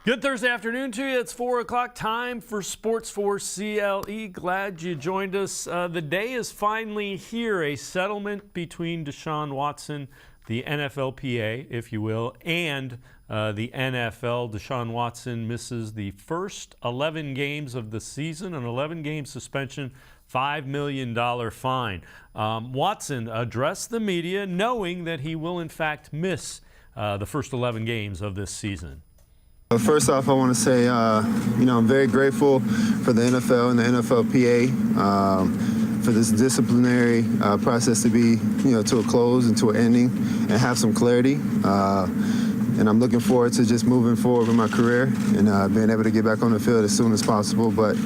Good Thursday afternoon to you. It's 4 o'clock, time for Sports4CLE. Glad you joined us. The day is finally here. A settlement between Deshaun Watson, the NFLPA, if you will, and the NFL. Deshaun Watson misses the first 11 games of the season, an 11-game suspension, $5 million fine. Watson addressed the media knowing that he will, in fact, miss the first 11 games of this season. First off, I want to say, I'm very grateful for the NFL and the NFLPA for this disciplinary process to be, to a close and to an ending and have some clarity. And I'm looking forward to just moving forward with my career and being able to get back on the field as soon as possible. But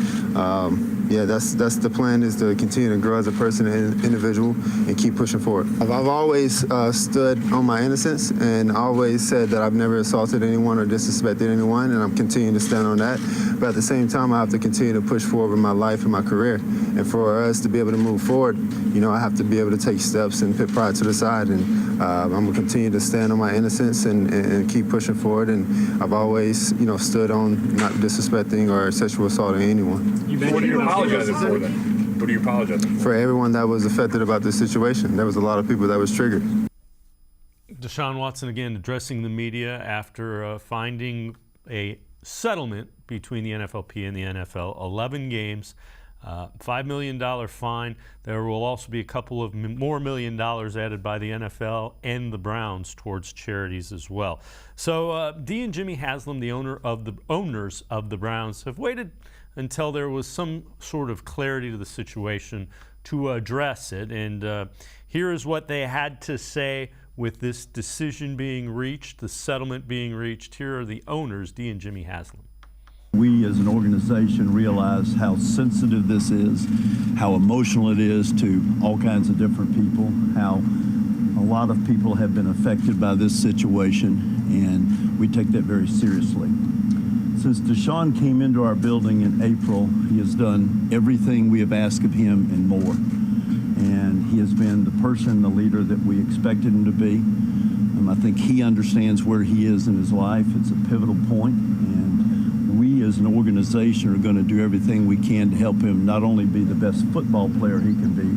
that's the plan, is to continue to grow as a person and individual and keep pushing forward. I've always stood on my innocence and always said that I've never assaulted anyone or disrespected anyone, and I'm continuing to stand on that. But at the same time, I have to continue to push forward with my life and my career. And for us to be able to move forward, I have to be able to take steps and put pride to the side. And I'm going to continue to stand on my innocence and keep pushing forward. And I've always, stood on not disrespecting or sexual assaulting anyone. What are you apologizing for then? What are you apologizing for? For everyone that was affected about this situation. There was a lot of people that was triggered. Deshaun Watson again addressing the media after finding a settlement between the NFLP and the NFL. 11 games, $5 million fine. There will also be a couple of more $1 million added by the NFL and the Browns towards charities as well. So Dee and Jimmy Haslam, the owners of the Browns, have waited until there was some sort of clarity to the situation to address it. And here is what they had to say with this decision being reached, the settlement being reached. Here are the owners, Dee and Jimmy Haslam. We as an organization realize how sensitive this is, how emotional it is to all kinds of different people, how a lot of people have been affected by this situation, and we take that very seriously. Since Deshaun came into our building in April, he has done everything we have asked of him and more. And he has been the person, the leader that we expected him to be. I think he understands where he is in his life. It's a pivotal point, and we as an organization are going to do everything we can to help him not only be the best football player he can be,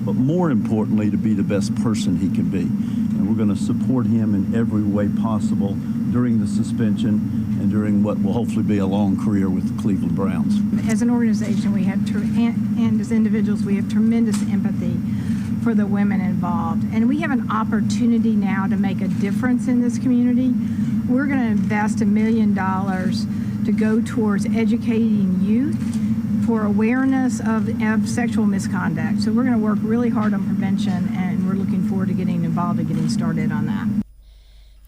but more importantly, to be the best person he can be. And we're going to support him in every way possible during the suspension and during what will hopefully be a long career with the Cleveland Browns. As an organization, we have, and as individuals, we have tremendous empathy for the women involved. And we have an opportunity now to make a difference in this community. We're going to invest $1 million to go towards educating youth for awareness of sexual misconduct. So we're going to work really hard on prevention, and we're looking forward to getting involved and getting started on that.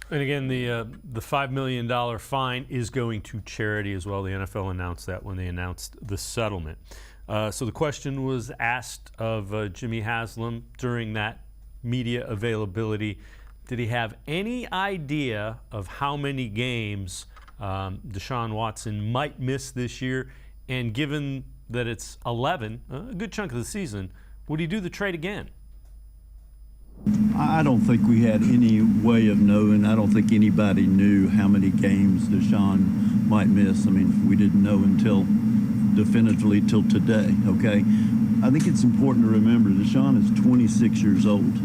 And again, the $5 million fine is going to charity as well. The NFL announced that when they announced the settlement. So the question was asked of Jimmy Haslam during that media availability. Did he have any idea of how many games Deshaun Watson might miss this year? And given that it's 11, a good chunk of the season, would he do the trade again? I don't think we had any way of knowing. I don't think anybody knew how many games Deshaun might miss. I mean, we didn't know until definitively till today, okay? I think it's important to remember Deshaun is 26 years old,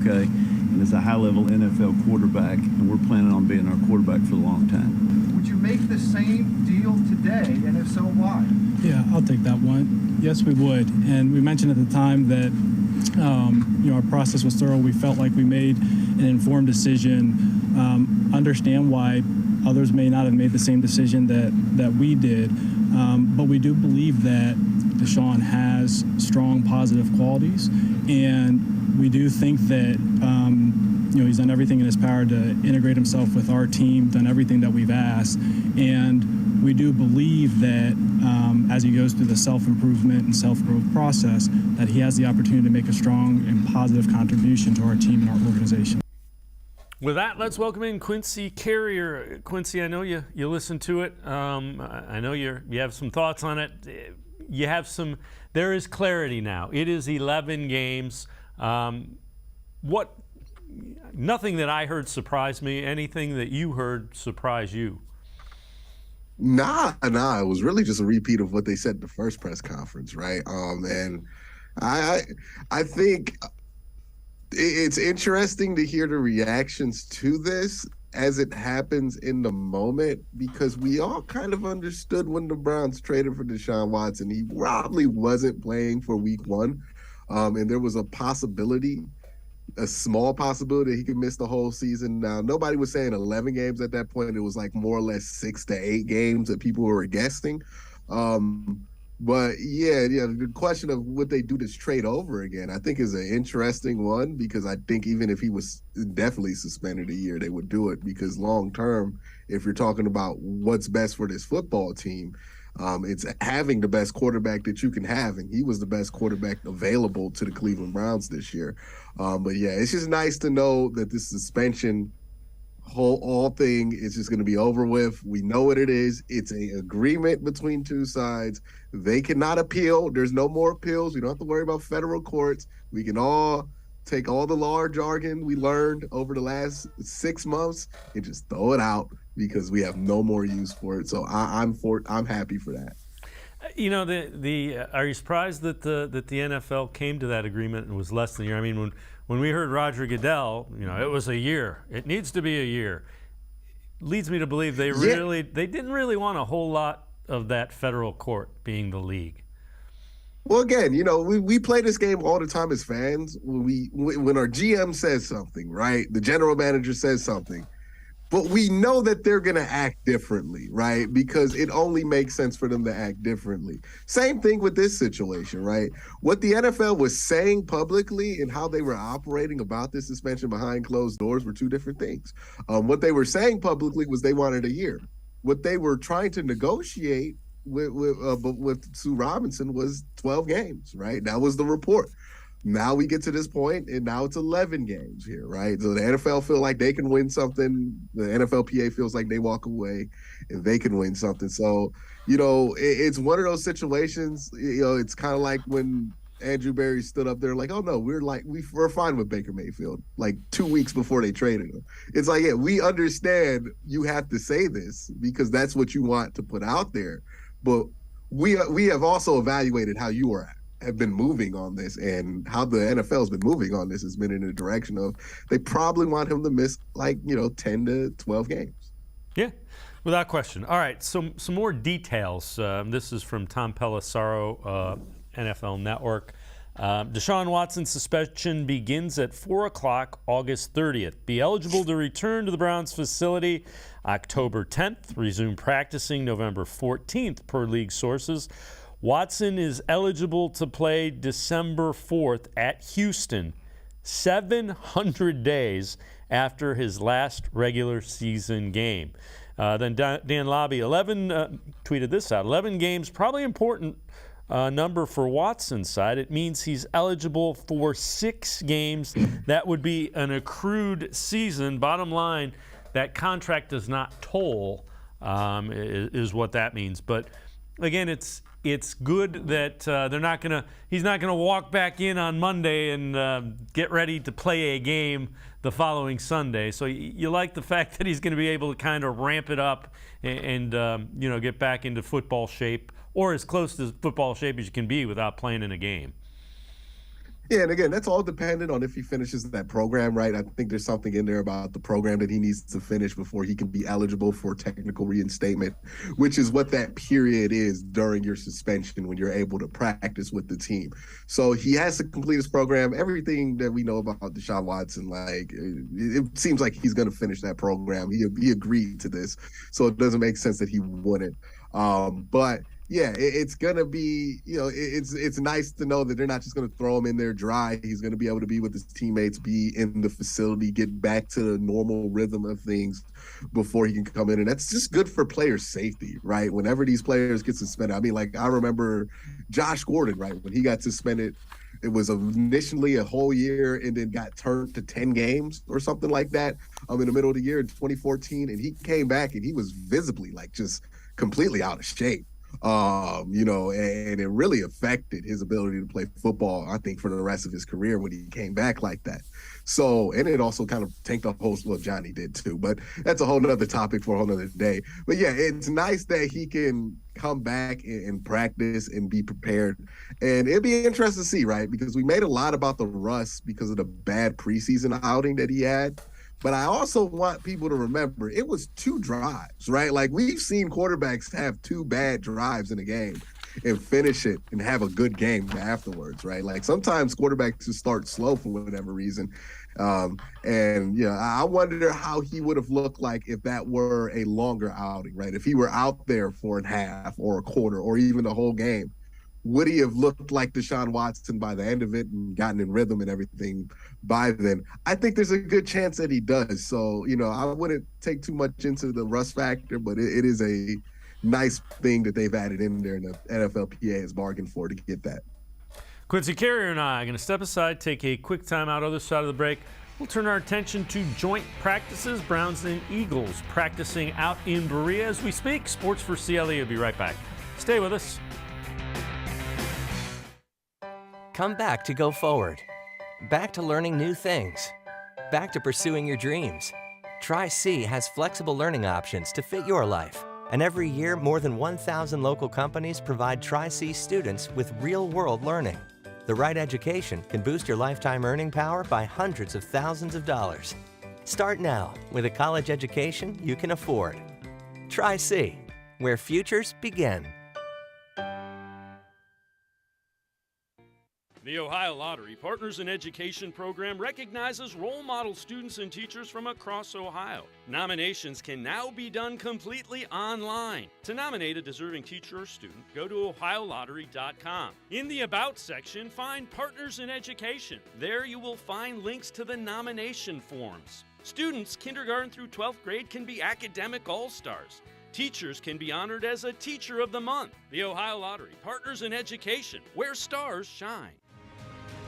okay? And is a high-level NFL quarterback, and we're planning on being our quarterback for a long time. Would you make the same deal today, and if so, why? Yeah, I'll take that one. Yes, we would. And we mentioned at the time that our process was thorough. We felt like we made an informed decision. Understand why others may not have made the same decision that we did, but we do believe that Deshaun has strong positive qualities, and we do think that he's done everything in his power to integrate himself with our team, done everything that we've asked, and we do believe that as he goes through the self-improvement and self-growth process, that he has the opportunity to make a strong and positive contribution to our team and our organization. With that, let's welcome in Quincy Carrier. Quincy, I know you listen to it. I know you have some thoughts on it. There is clarity now. It is 11 games. Nothing that I heard surprised me. Anything that you heard surprise you? Nah. It was really just a repeat of what they said at the first press conference, right? And I think it's interesting to hear the reactions to this as it happens in the moment, because we all kind of understood when the Browns traded for Deshaun Watson, he probably wasn't playing for week one. And there was a small possibility he could miss the whole season. Now, nobody was saying 11 games at that point. It was like more or less 6 to 8 games that people were guessing. But the question of would they do this trade over again, I think is an interesting one, because I think even if he was definitely suspended a year, they would do it, because long term, if you're talking about what's best for this football team, it's having the best quarterback that you can have, and he was the best quarterback available to the Cleveland Browns this year. But yeah, it's just nice to know that this suspension whole thing is just going to be over with. We know what it is. It's an agreement between two sides. They cannot appeal. There's no more appeals. We don't have to worry about federal courts. We can all take all the law jargon we learned over the last 6 months and just throw it out, because we have no more use for it. So I'm happy for that. You know, are you surprised that the NFL came to that agreement and was less than a year? I mean, when we heard Roger Goodell, it was a year. It needs to be a year. Leads me to believe they didn't really want a whole lot of that federal court being the league. Well, again, we play this game all the time as fans. When our GM says something, right? The general manager says something, but we know that they're going to act differently, right? Because it only makes sense for them to act differently. Same thing with this situation, right? What the NFL was saying publicly and how they were operating about this suspension behind closed doors were two different things. What they were saying publicly was they wanted a year. What they were trying to negotiate with Sue Robinson was 12 games, right? That was the report. Now we get to this point, and now it's 11 games here, right? So the NFL feel like they can win something. The NFLPA feels like they walk away and they can win something. So, it's one of those situations, it's kind of like when Andrew Berry stood up there like, oh, no, we're fine with Baker Mayfield, like 2 weeks before they traded him. It's like, yeah, we understand you have to say this because that's what you want to put out there. But we have also evaluated how you have been moving on this, and how the NFL has been moving on this has been in the direction of they probably want him to miss 10 to 12 games. Yeah, without question. All right, so some more details. This is from Tom Pelissero, NFL Network. Deshaun Watson's suspension begins at 4 o'clock August 30th. Be eligible to return to the Browns facility October 10th. Resume practicing November 14th, per league sources. Watson is eligible to play December 4th at Houston, 700 days after his last regular season game. Then Dan Lobby tweeted this out. 11 games, probably important number for Watson's side. It means he's eligible for 6 games. That would be an accrued season. Bottom line, that contract does not toll, is what that means. But again, it's good that he's not gonna walk back in on Monday and get ready to play a game the following Sunday. So you like the fact that he's going to be able to kind of ramp it up and get back into football shape, or as close to football shape as you can be without playing in a game. Yeah, and again, that's all dependent on if he finishes that program, right? I think there's something in there about the program that he needs to finish before he can be eligible for technical reinstatement, which is what that period is during your suspension when you're able to practice with the team. So he has to complete his program. Everything that we know about Deshaun Watson, it seems like he's going to finish that program. He agreed to this, so it doesn't make sense that he wouldn't. But yeah, it's going to be, it's nice to know that they're not just going to throw him in there dry. He's going to be able to be with his teammates, be in the facility, get back to the normal rhythm of things before he can come in. And that's just good for player safety, right? Whenever these players get suspended. I mean, I remember Josh Gordon, right? When he got suspended, it was initially a whole year and then got turned to 10 games or something like that in the middle of the year in 2014. And he came back and he was visibly just completely out of shape. And it really affected his ability to play football, I think, for the rest of his career when he came back like that. So, and it also kind of tanked the whole, well, Johnny did too, but that's a whole nother topic for a whole nother day. But yeah, it's nice that he can come back and practice and be prepared. And it'd be interesting to see, right? Because we made a lot about the rust because of the bad preseason outing that he had. But I also want people to remember it was 2 drives, right? Like, we've seen quarterbacks have 2 bad drives in a game and finish it and have a good game afterwards, right? Like, sometimes quarterbacks just start slow for whatever reason. I wonder how he would have looked like if that were a longer outing, right? If he were out there for a half or a quarter or even the whole game. Would he have looked like Deshaun Watson by the end of it and gotten in rhythm and everything by then? I think there's a good chance that he does. So, I wouldn't take too much into the rust factor, but it is a nice thing that they've added in there, and the NFLPA has bargained for to get that. Quincy Carrier and I are going to step aside, take a quick time out. Other side of the break, we'll turn our attention to joint practices. Browns and Eagles practicing out in Berea as we speak. Sports4CLE will be right back. Stay with us. Come back to go forward. Back to learning new things. Back to pursuing your dreams. Tri-C has flexible learning options to fit your life. And every year, more than 1,000 local companies provide Tri-C students with real-world learning. The right education can boost your lifetime earning power by hundreds of thousands of dollars. Start now with a college education you can afford. Tri-C, where futures begin. The Ohio Lottery Partners in Education program recognizes role model students and teachers from across Ohio. Nominations can now be done completely online. To nominate a deserving teacher or student, go to ohiolottery.com. In the About section, find Partners in Education. There you will find links to the nomination forms. Students kindergarten through 12th grade can be academic all-stars. Teachers can be honored as a Teacher of the Month. The Ohio Lottery Partners in Education, where stars shine.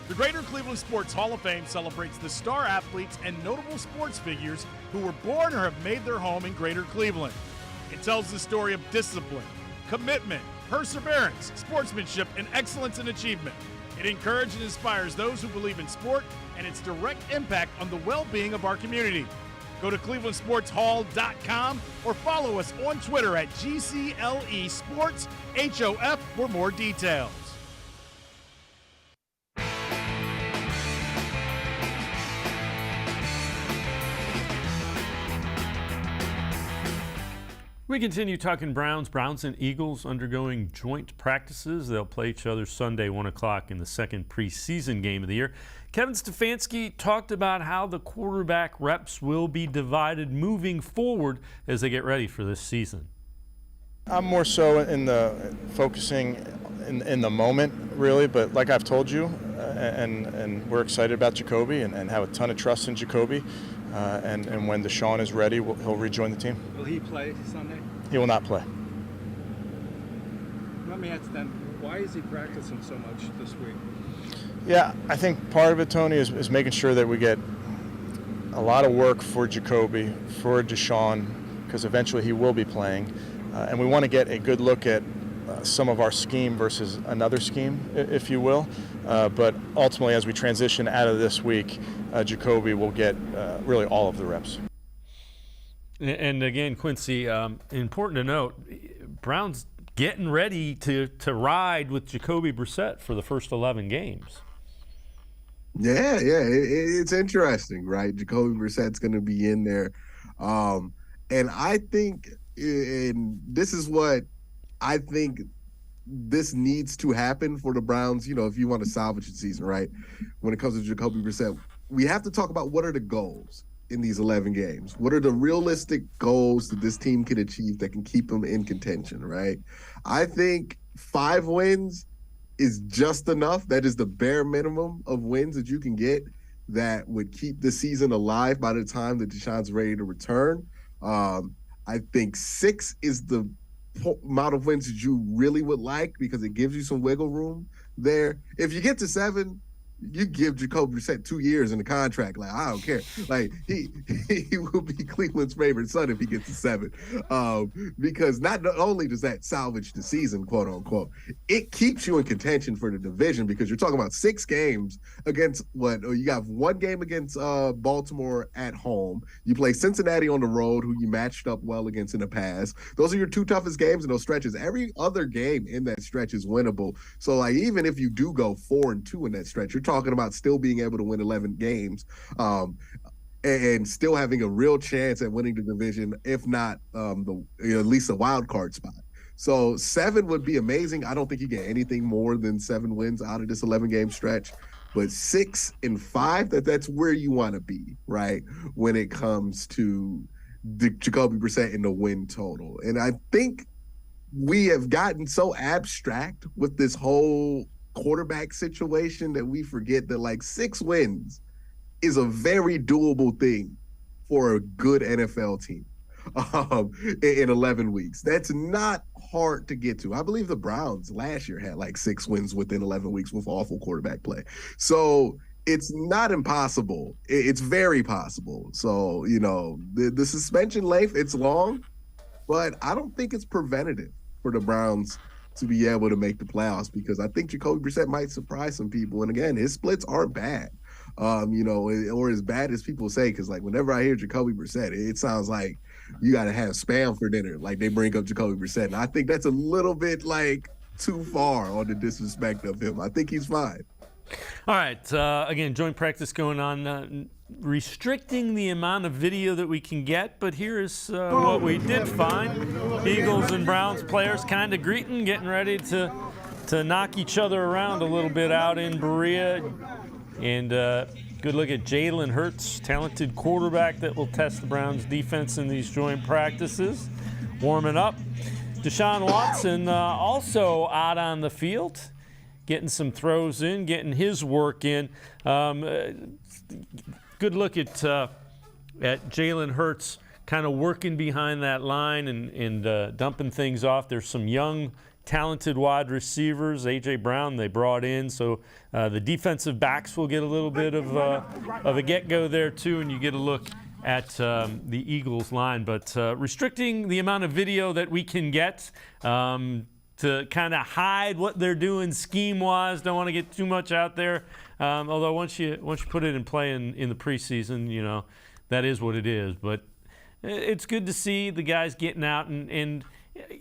The Greater Cleveland Sports Hall of Fame celebrates the star athletes and notable sports figures who were born or have made their home in Greater Cleveland. It tells the story of discipline, commitment, perseverance, sportsmanship, and excellence in achievement. It encourages and inspires those who believe in sport and its direct impact on the well-being of our community. Go to clevelandsportshall.com or follow us on Twitter at GCLE Sports HOF for more details. We continue talking Browns. Browns and Eagles undergoing joint practices. They'll play each other Sunday, 1 o'clock in the second preseason game of the year. Kevin Stefanski talked about how the quarterback reps will be divided moving forward as they get ready for this season. I'm more so in the focusing in the moment, really, but like I've told you, and we're excited about Jacoby and have a ton of trust in Jacoby. And when Deshaun is ready, he'll rejoin the team. Will he play Sunday? He will not play. Let me ask then, why is he practicing so much this week? Yeah, I think part of it, Tony, is making sure that we get a lot of work for Jacoby, for Deshaun, because eventually he will be playing. And we want to get a good look at some of our scheme versus another scheme, if you will. But ultimately, as we transition out of this week, Jacoby will get really all of the reps. And again, Quincy, important to note, Brown's getting ready to ride with Jacoby Brissett for the first 11 games. Yeah, it's interesting, right? Jacoby Brissett's going to be in there. And I think, and this is what I think this needs to happen for the Browns, if you want to salvage the season, right? When it comes to Jacoby Brissett, we have to talk about what are the goals in these 11 games. What are the realistic goals that this team can achieve that can keep them in contention, right? I think 5 wins is just enough. That is the bare minimum of wins that you can get that would keep the season alive by the time that Deshaun's ready to return. I think 6 is the amount of wins that you really would like because it gives you some wiggle room there. If you get to 7, you give Jacoby Brissett 2 years in the contract. Like, I don't care. Like, he will be Cleveland's favorite son if he gets to 7. Because not only does that salvage the season, quote unquote, it keeps you in contention for the division, because you're talking about 6 games against you got 1 game against Baltimore at home. You play Cincinnati on the road, who you matched up well against in the past. Those are your 2 toughest games in those stretches. Every other game in that stretch is winnable. So, like, even if you do go 4-2 in that stretch, you're talking about still being able to win 11 games and still having a real chance at winning the division, if not at least a wild card spot. So 7 would be amazing. I don't think you get anything more than 7 wins out of this 11-game stretch. But 6 and 5, that's where you want to be, right, when it comes to the Jacoby Brissett and the win total. And I think we have gotten so abstract with this whole quarterback situation that we forget that, like, 6 wins is a very doable thing for a good NFL team in 11 weeks. That's not hard to get to. I believe the Browns last year had like 6 wins within 11 weeks with awful quarterback play. So it's not impossible. It's very possible. So, the suspension length, it's long, but I don't think it's preventative for the Browns to be able to make the playoffs, because I think Jacoby Brissett might surprise some people. And again, his splits aren't bad, or as bad as people say, because, like, whenever I hear Jacoby Brissett, it sounds like you got to have Spam for dinner. Like, they bring up Jacoby Brissett. And I think that's a little bit, like, too far on the disrespect of him. I think he's fine. All right. Again, joint practice going on. Restricting the amount of video that we can get, but here's what we did find. Eagles and Browns players kind of greeting, getting ready to knock each other around a little bit out in Berea. And good look at Jalen Hurts, talented quarterback that will test the Browns defense in these joint practices, warming up. Deshaun Watson also out on the field, getting some throws in, getting his work in. Good look at Jalen Hurts kind of working behind that line and dumping things off. There's some young, talented wide receivers. A.J. Brown they brought in, so the defensive backs will get a little bit of a get-go there too, and you get a look at the Eagles line. But restricting the amount of video that we can get to kind of hide what they're doing scheme-wise. Don't want to get too much out there. Although once you put it in play in the preseason, that is what it is. But it's good to see the guys getting out. And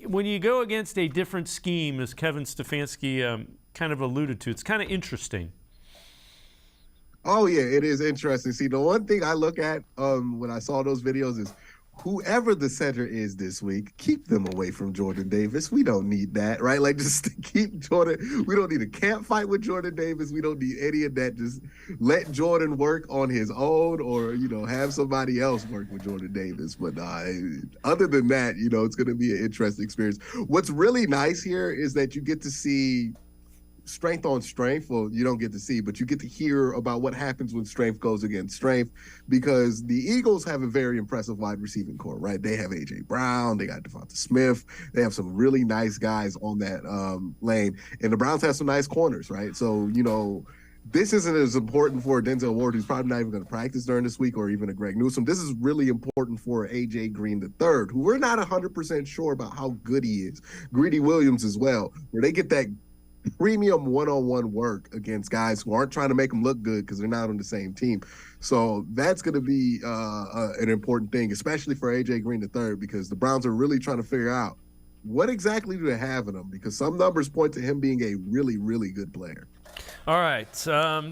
when you go against a different scheme, as Kevin Stefanski kind of alluded to, it's kind of interesting. Oh, yeah, it is interesting. See, the one thing I look at when I saw those videos is whoever the center is this week, keep them away from Jordan Davis. We don't need that, right? Like, just keep Jordan. We don't need a camp fight with Jordan Davis. We don't need any of that. Just let Jordan work on his own, or, have somebody else work with Jordan Davis. But other than that, it's going to be an interesting experience. What's really nice here is that you get to see strength on strength. Well, you don't get to see, but you get to hear about what happens when strength goes against strength, because the Eagles have a very impressive wide receiving core, right? They have A.J. Brown, they got Devonta Smith, they have some really nice guys on that lane, and the Browns have some nice corners, right? So, this isn't as important for Denzel Ward, who's probably not even going to practice during this week, or even a Greg Newsome. This is really important for A.J. Green III, who we're not 100% sure about how good he is. Greedy Williams as well, where they get that premium one-on-one work against guys who aren't trying to make them look good because they're not on the same team. So that's going to be an important thing, especially for A.J. Green III, because the Browns are really trying to figure out what exactly do they have in him, because some numbers point to him being a really, really good player. All right,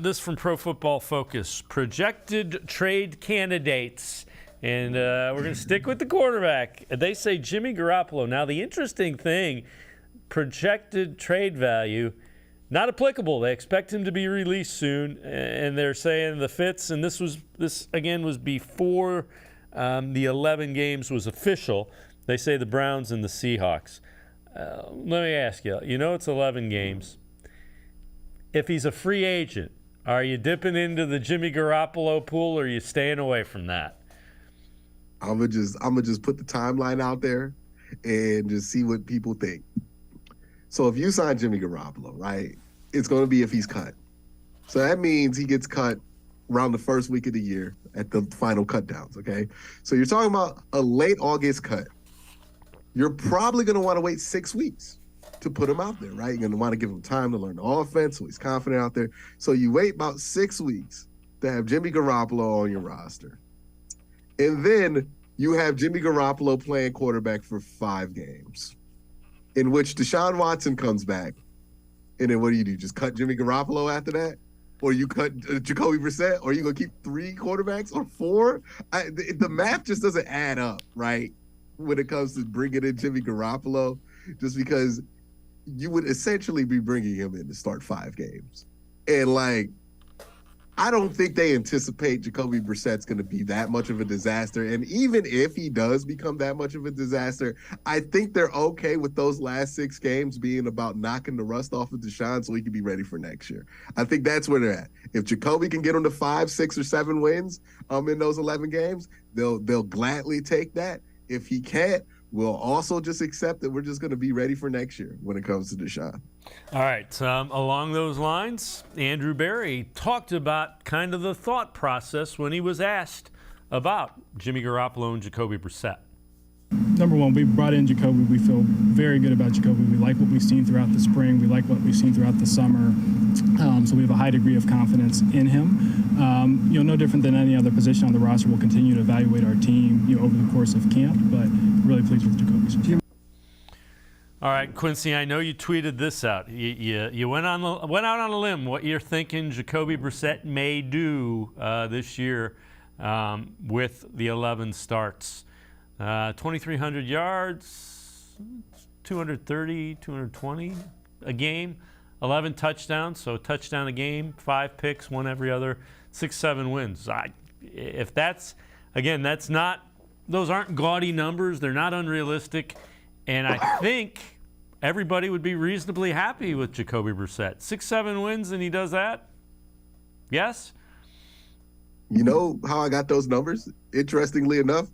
this from Pro Football Focus. Projected trade candidates. And we're going to stick with the quarterback. They say Jimmy Garoppolo. Now, the interesting thing, projected trade value, not applicable. They expect him to be released soon, and they're saying the Fitz, and this again was before the 11 games was official. They say the Browns and the Seahawks. Let me ask you, it's 11 games. If he's a free agent, are you dipping into the Jimmy Garoppolo pool, or are you staying away from that? I'm gonna just put the timeline out there and just see what people think. So if you sign Jimmy Garoppolo, right, it's going to be if he's cut. So that means he gets cut around the first week of the year at the final cut downs, okay? So you're talking about a late August cut. You're probably going to want to wait 6 weeks to put him out there, right? You're going to want to give him time to learn the offense so he's confident out there. So you wait about 6 weeks to have Jimmy Garoppolo on your roster. And then you have Jimmy Garoppolo playing quarterback for 5 games, in which Deshaun Watson comes back. And then what do? Just cut Jimmy Garoppolo after that? Or you cut Jacoby Brissett? Or you going to keep 3 quarterbacks or 4? The math just doesn't add up, right? When it comes to bringing in Jimmy Garoppolo, just because you would essentially be bringing him in to start 5 games. And, like, I don't think they anticipate Jacoby Brissett's going to be that much of a disaster. And even if he does become that much of a disaster, I think they're okay with those last 6 games being about knocking the rust off of Deshaun so he can be ready for next year. I think that's where they're at. If Jacoby can get him to 5, 6, or 7 wins in those 11 games, they'll gladly take that. If he can't, we'll also just accept that we're just going to be ready for next year when it comes to Deshaun. All right. Along those lines, Andrew Berry talked about kind of the thought process when he was asked about Jimmy Garoppolo and Jacoby Brissett. Number one, we brought in Jacoby. We feel very good about Jacoby. We like what we've seen throughout the spring. We like what we've seen throughout the summer. So we have a high degree of confidence in him. No different than any other position on the roster. We'll continue to evaluate our team, over the course of camp, but really pleased with Jacoby. All right, Quincy, I know you tweeted this out. You went out on a limb what you're thinking Jacoby Brissett may do this year with the 11 starts. 2,300 yards, 230, 220 a game, 11 touchdowns, so a touchdown a game, 5 picks, 1 every other, 6-7 wins. If that's, again, those aren't gaudy numbers. They're not unrealistic. And I think everybody would be reasonably happy with Jacoby Brissett. 6-7 wins and he does that? Yes? You know how I got those numbers? Interestingly enough,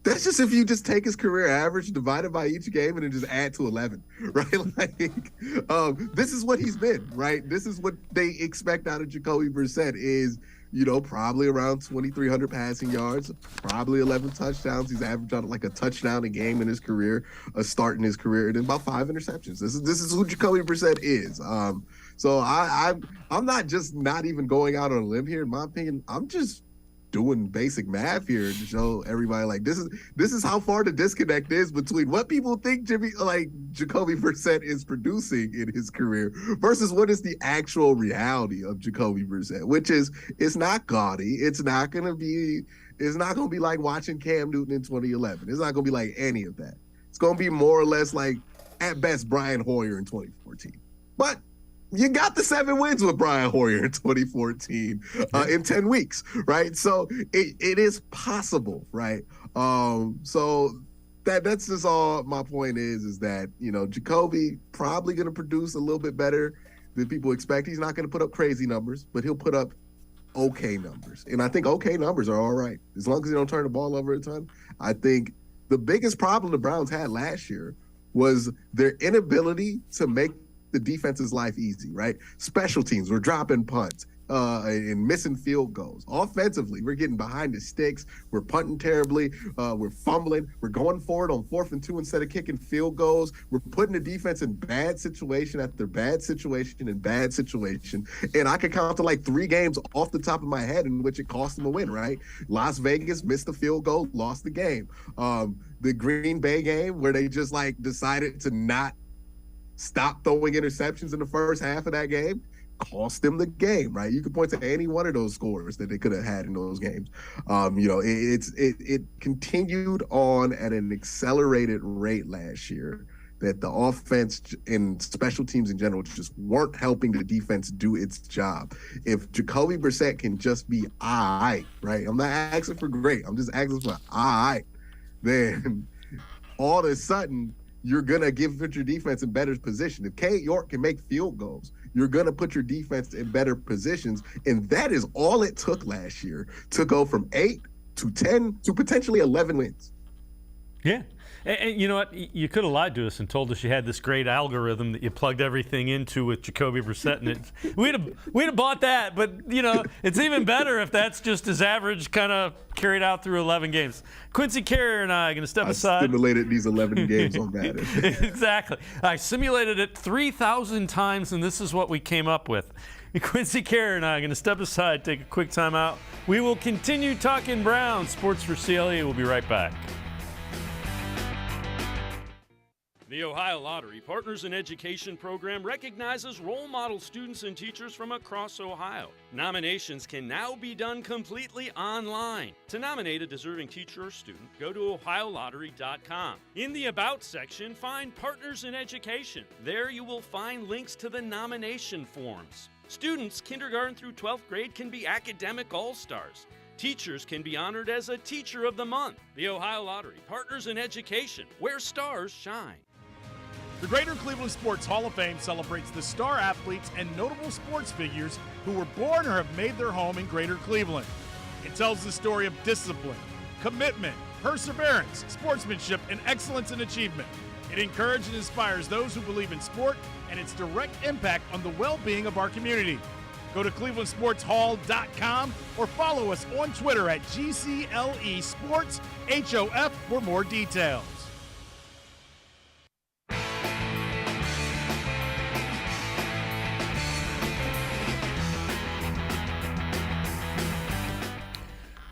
that's just if you just take his career average, divide it by each game, and then just add to 11, right? This is what he's been, right? This is what they expect out of Jacoby Brissett is, probably around 2,300 passing yards, probably 11 touchdowns. He's averaged out like a touchdown a game in his career, a start in his career, and then about 5 interceptions. This is who Jacoby Brissett is. So I'm not even going out on a limb here. In my opinion, I'm just doing basic math here to show everybody this is how far the disconnect is between what people think Jacoby Brissett is producing in his career versus what is the actual reality of Jacoby Brissett, which is it's not gaudy. It's not gonna be like watching Cam Newton in 2011. It's not gonna be like any of that. It's gonna be more or less like at best Brian Hoyer in 2014. But you got the 7 wins with Brian Hoyer in 2014 in 10 weeks, right? So it is possible, right? So that's just all my point is that, Jacoby probably going to produce a little bit better than people expect. He's not going to put up crazy numbers, but he'll put up okay numbers. And I think okay numbers are all right. As long as he don't turn the ball over a ton. I think the biggest problem the Browns had last year was their inability to make the defense's life easy, right? Special teams, we're dropping punts and missing field goals. Offensively, we're getting behind the sticks. We're punting terribly. We're fumbling. We're going forward on 4th and 2 instead of kicking field goals. We're putting the defense in bad situation after bad situation and bad situation. And I could count to 3 games off the top of my head in which it cost them a win, right? Las Vegas missed the field goal, lost the game. The Green Bay game where they just decided to not stop throwing interceptions in the first half of that game, cost them the game, right? You could point to any one of those scores that they could have had in those games. It continued on at an accelerated rate last year that the offense and special teams in general just weren't helping the defense do its job. If Jacoby Brissett can just be all right, right? I'm not asking for great. I'm just asking for all right. Then all of a sudden, you're going to put your defense in better position. If Kate York can make field goals, you're going to put your defense in better positions. And that is all it took last year to go from 8 to 10 to potentially 11 wins. Yeah. And you know what? You could have lied to us and told us you had this great algorithm that you plugged everything into with Jacoby Brissett, and we'd have bought that. But it's even better if that's just his average kind of carried out through 11 games. Quincy Carrier and I are going to step aside. I simulated these 11 games on Madden. Exactly. I simulated it 3,000 times, and this is what we came up with. Quincy Carrier and I are going to step aside, take a quick time out. We will continue talking Browns. Sports for CLE. We'll be right back. The Ohio Lottery Partners in Education program recognizes role model students and teachers from across Ohio. Nominations can now be done completely online. To nominate a deserving teacher or student, go to ohiolottery.com. In the About section, find Partners in Education. There you will find links to the nomination forms. Students kindergarten through 12th grade can be academic all-stars. Teachers can be honored as a Teacher of the Month. The Ohio Lottery Partners in Education, where stars shine. The Greater Cleveland Sports Hall of Fame celebrates the star athletes and notable sports figures who were born or have made their home in Greater Cleveland. It tells the story of discipline, commitment, perseverance, sportsmanship, and excellence in achievement. It encourages and inspires those who believe in sport and its direct impact on the well-being of our community. Go to clevelandsportshall.com or follow us on Twitter at GCLE Sports HOF for more details.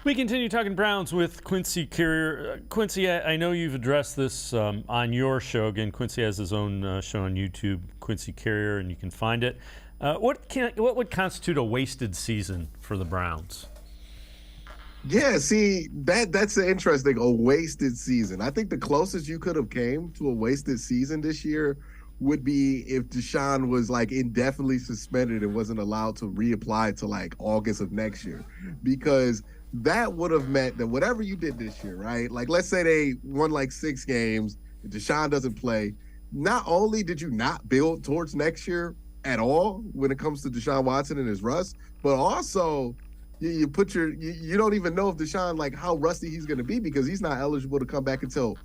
We continue talking Browns with Quincy Carrier. Quincy, I know you've addressed this on your show. Again, Quincy has his own show on YouTube, Quincy Carrier, and you can find it. What would constitute a wasted season for the Browns? Yeah, see, that's interesting, a wasted season. I think the closest you could have came to a wasted season this year would be if Deshaun was like indefinitely suspended and wasn't allowed to reapply to like August of next year, because that would have meant that whatever you did this year, right? Like, let's say they won like 6 games, and Deshaun doesn't play. Not only did you not build towards next year at all when it comes to Deshaun Watson and his rust, but also you don't even know if Deshaun, like how rusty he's going to be, because he's not eligible to come back to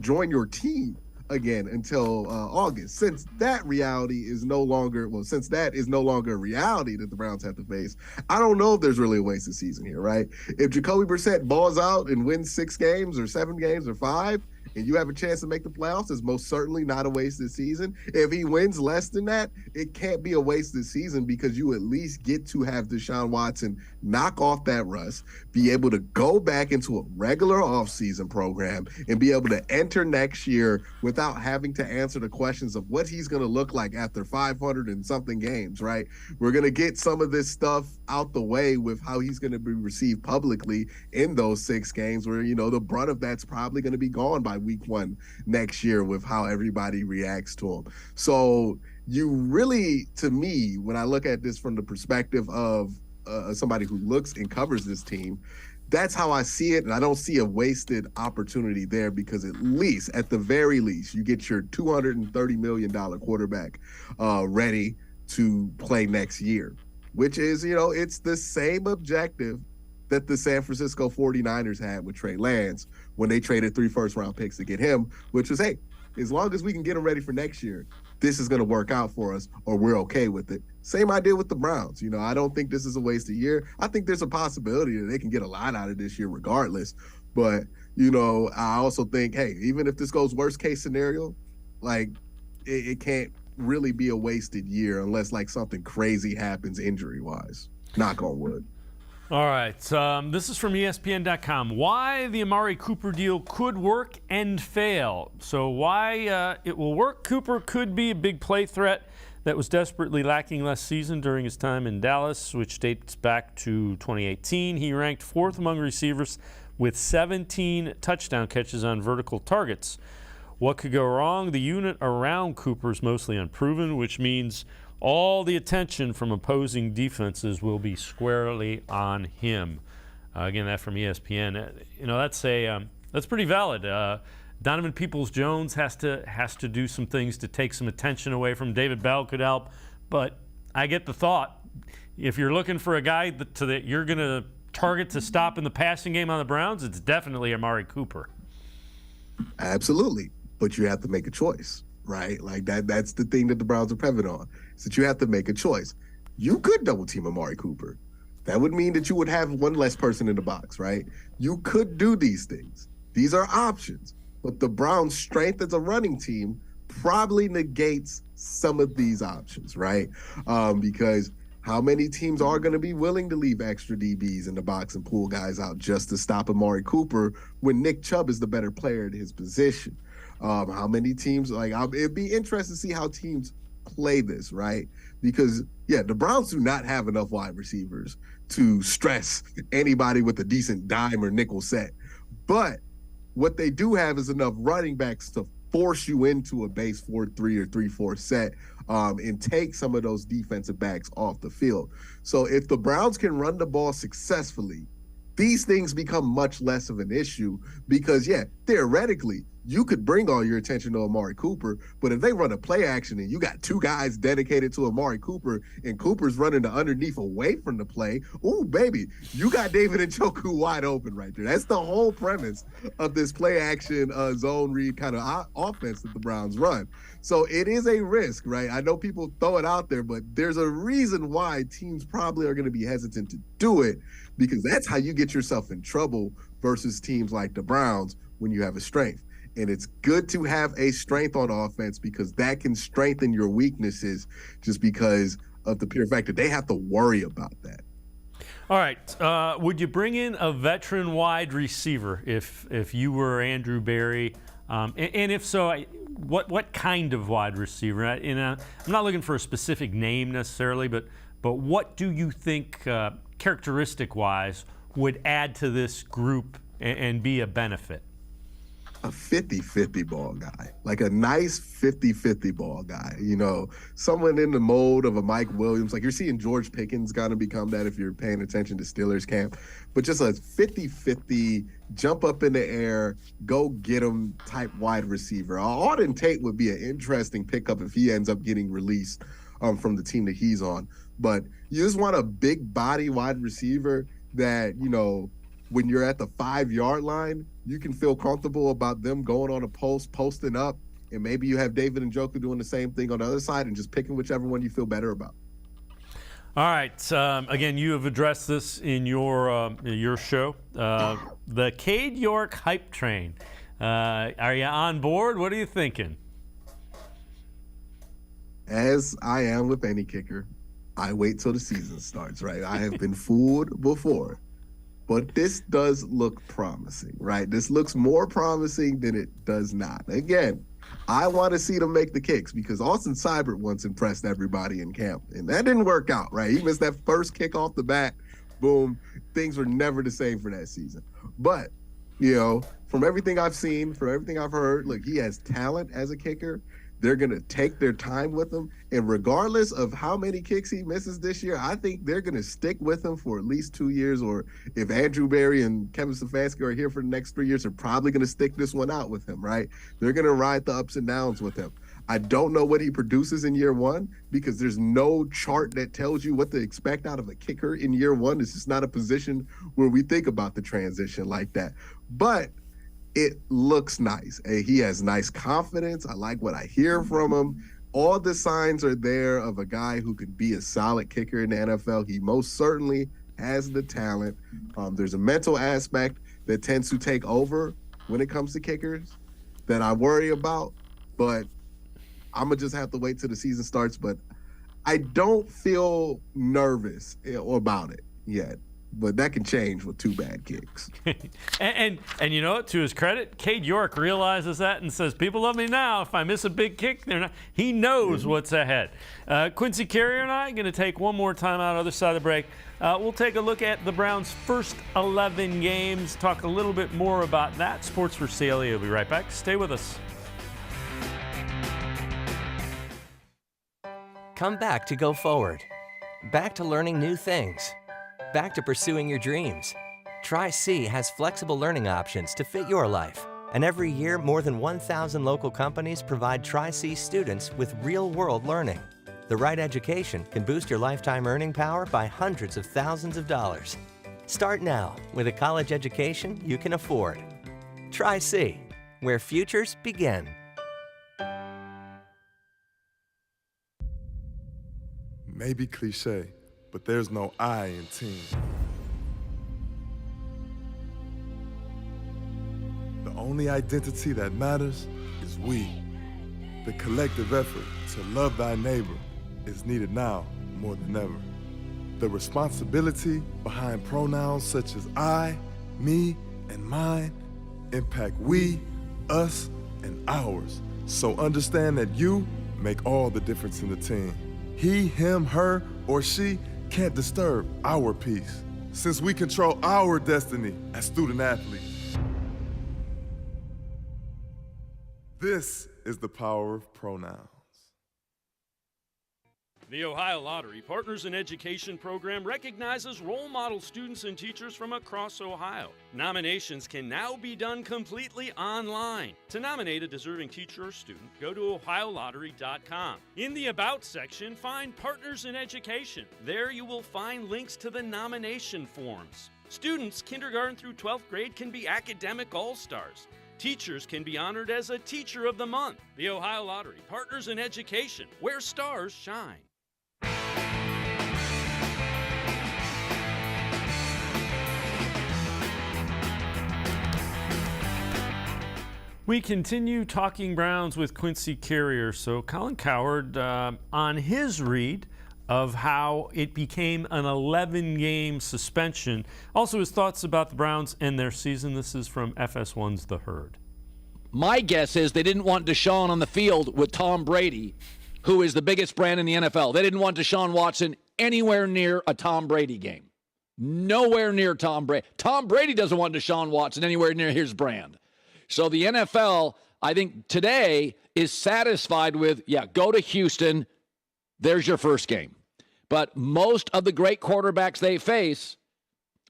join your team again until August. Since that is no longer a reality that the Browns have to face, I don't know if there's really a wasted season here, right? If Jacoby Brissett balls out and wins 6 games or 7 games or 5, and you have a chance to make the playoffs, it's most certainly not a wasted season. If he wins less than that, it can't be a wasted season, because you at least get to have Deshaun Watson knock off that rust, be able to go back into a regular offseason program, and be able to enter next year without having to answer the questions of what he's going to look like after 500 and something games, right? We're going to get some of this stuff out the way with how he's going to be received publicly in those 6 games, where, the brunt of that's probably going to be gone by week 1 next year with how everybody reacts to him. So you really, to me, when I look at this from the perspective of somebody who looks and covers this team, that's how I see it. And I don't see a wasted opportunity there, because at the very least, you get your $230 million quarterback ready to play next year, which is, it's the same objective that the San Francisco 49ers had with Trey Lance when they traded 3 first-round picks to get him, which was, hey, as long as we can get him ready for next year, this is going to work out for us, or we're okay with it. Same idea with the Browns. I don't think this is a wasted year. I think there's a possibility that they can get a lot out of this year regardless. But, I also think, hey, even if this goes worst-case scenario, like, it can't really be a wasted year unless, like, something crazy happens injury-wise. Knock on wood. All right. This is from ESPN.com. Why the Amari Cooper deal could work and fail. So why it will work. Cooper could be a big play threat that was desperately lacking last season during his time in Dallas, which dates back to 2018. He ranked 4th among receivers with 17 touchdown catches on vertical targets. What could go wrong? The unit around Cooper is mostly unproven, which means all the attention from opposing defenses will be squarely on him. Again, that from ESPN. That's pretty valid. Donovan Peoples-Jones has to do some things to take some attention away from. David Bell could help, but I get the thought. If you're looking for a guy that you're going to target to stop in the passing game on the Browns, it's definitely Amari Cooper. Absolutely. But you have to make a choice, right? Like that's the thing that the Browns are prevalent on, is that you have to make a choice. You could double team Amari Cooper. That would mean that you would have one less person in the box, right? You could do these things. These are options. But the Browns' strength as a running team probably negates some of these options, right? Because how many teams are going to be willing to leave extra DBs in the box and pull guys out just to stop Amari Cooper when Nick Chubb is the better player at his position? How many teams, it'd be interesting to see how teams play this, right? Because, yeah, the Browns do not have enough wide receivers to stress anybody with a decent dime or nickel set. But what they do have is enough running backs to force you into a base 4-3 or 3-4 set and take some of those defensive backs off the field. So if the Browns can run the ball successfully, these things become much less of an issue because, yeah, theoretically, you could bring all your attention to Amari Cooper, but if they run a play action and you got two guys dedicated to Amari Cooper and Cooper's running the underneath away from the play, ooh, baby, you got David Njoku wide open right there. That's the whole premise of this play action zone read kind of offense that the Browns run. So it is a risk, right? I know people throw it out there, but there's a reason why teams probably are going to be hesitant to do it, because that's how you get yourself in trouble versus teams like the Browns when you have a strength. And it's good to have a strength on offense because that can strengthen your weaknesses just because of the pure fact that they have to worry about that. All right. Would you bring in a veteran wide receiver if you were Andrew Berry? And if so, what kind of wide receiver? I'm not looking for a specific name necessarily, but what do you think characteristic-wise would add to this group and be a benefit? A 50-50 ball guy, like a nice 50-50 ball guy, someone in the mold of a Mike Williams. Like you're seeing George Pickens kind of become that if you're paying attention to Steelers camp, but just a 50-50 jump up in the air, go get him type wide receiver. Auden Tate would be an interesting pickup if he ends up getting released from the team that he's on. But you just want a big body wide receiver that, when you're at the 5-yard line, you can feel comfortable about them going on a posting up, and maybe you have David Njoku doing the same thing on the other side and just picking whichever one you feel better about. All right. Again, you have addressed this in your show, the Cade York hype train. Are you on board? What are you thinking? As I am with any kicker, I wait till the season starts, right? I have been fooled before. But this does look promising, right? This looks more promising than it does not. Again, I want to see them make the kicks because Austin Seibert once impressed everybody in camp, and that didn't work out, right? He missed that first kick off the bat. Boom. Things were never the same for that season. But, from everything I've seen, from everything I've heard, look, he has talent as a kicker. They're going to take their time with him. And regardless of how many kicks he misses this year, I think they're going to stick with him for at least 2 years. Or if Andrew Berry and Kevin Stefanski are here for the next 3 years, they're probably going to stick this one out with him, right? They're going to ride the ups and downs with him. I don't know what he produces in year one because there's no chart that tells you what to expect out of a kicker in year one. This is not a position where we think about the transition like that. But it looks nice. He has nice confidence. I like what I hear from him. All the signs are there of a guy who could be a solid kicker in the NFL. He most certainly has the talent. There's a mental aspect that tends to take over when it comes to kickers that I worry about, but I'm going to just have to wait till the season starts. But I don't feel nervous about it yet. But that can change with 2 bad kicks. and you know what? To his credit, Cade York realizes that and says, people love me now. If I miss a big kick, they're not. He knows what's ahead. Quincy Carrier and I are going to take one more time out other side of the break. We'll take a look at the Browns' first 11 games, talk a little bit more about that. Sports4CLE will be right back. Stay with us. Come back to go forward. Back to learning new things. Back to pursuing your dreams. Tri-C has flexible learning options to fit your life. And every year, more than 1,000 local companies provide Tri-C students with real-world learning. The right education can boost your lifetime earning power by hundreds of thousands of dollars. Start now with a college education you can afford. Tri-C. where futures begin. Maybe cliche, but there's no I in team. The only identity that matters is we. The collective effort to love thy neighbor is needed now more than ever. The responsibility behind pronouns such as I, me, and mine impact we, us, and ours. So understand that you make all the difference in the team. He, him, her, or she can't disturb our peace, since we control our destiny as student athletes. This is the power of pronouns. The Ohio Lottery Partners in Education program recognizes role model students and teachers from across Ohio. Nominations can now be done completely online. To nominate a deserving teacher or student, go to ohiolottery.com. In the About section, find Partners in Education. There you will find links to the nomination forms. Students kindergarten through 12th grade can be academic all-stars. Teachers can be honored as a Teacher of the Month. The Ohio Lottery Partners in Education, where stars shine. We continue talking Browns with Quincy Carrier. So Colin Cowherd on his read of how it became an 11-game suspension. Also his thoughts about the Browns and their season. This is from FS1's The Herd. My guess is they didn't want Deshaun on the field with Tom Brady, who is the biggest brand in the NFL. They didn't want Deshaun Watson anywhere near a Tom Brady game. Nowhere near Tom Brady. Tom Brady doesn't want Deshaun Watson anywhere near his brand. So the NFL, I think today, is satisfied with, go to Houston, there's your first game. But most of the great quarterbacks they face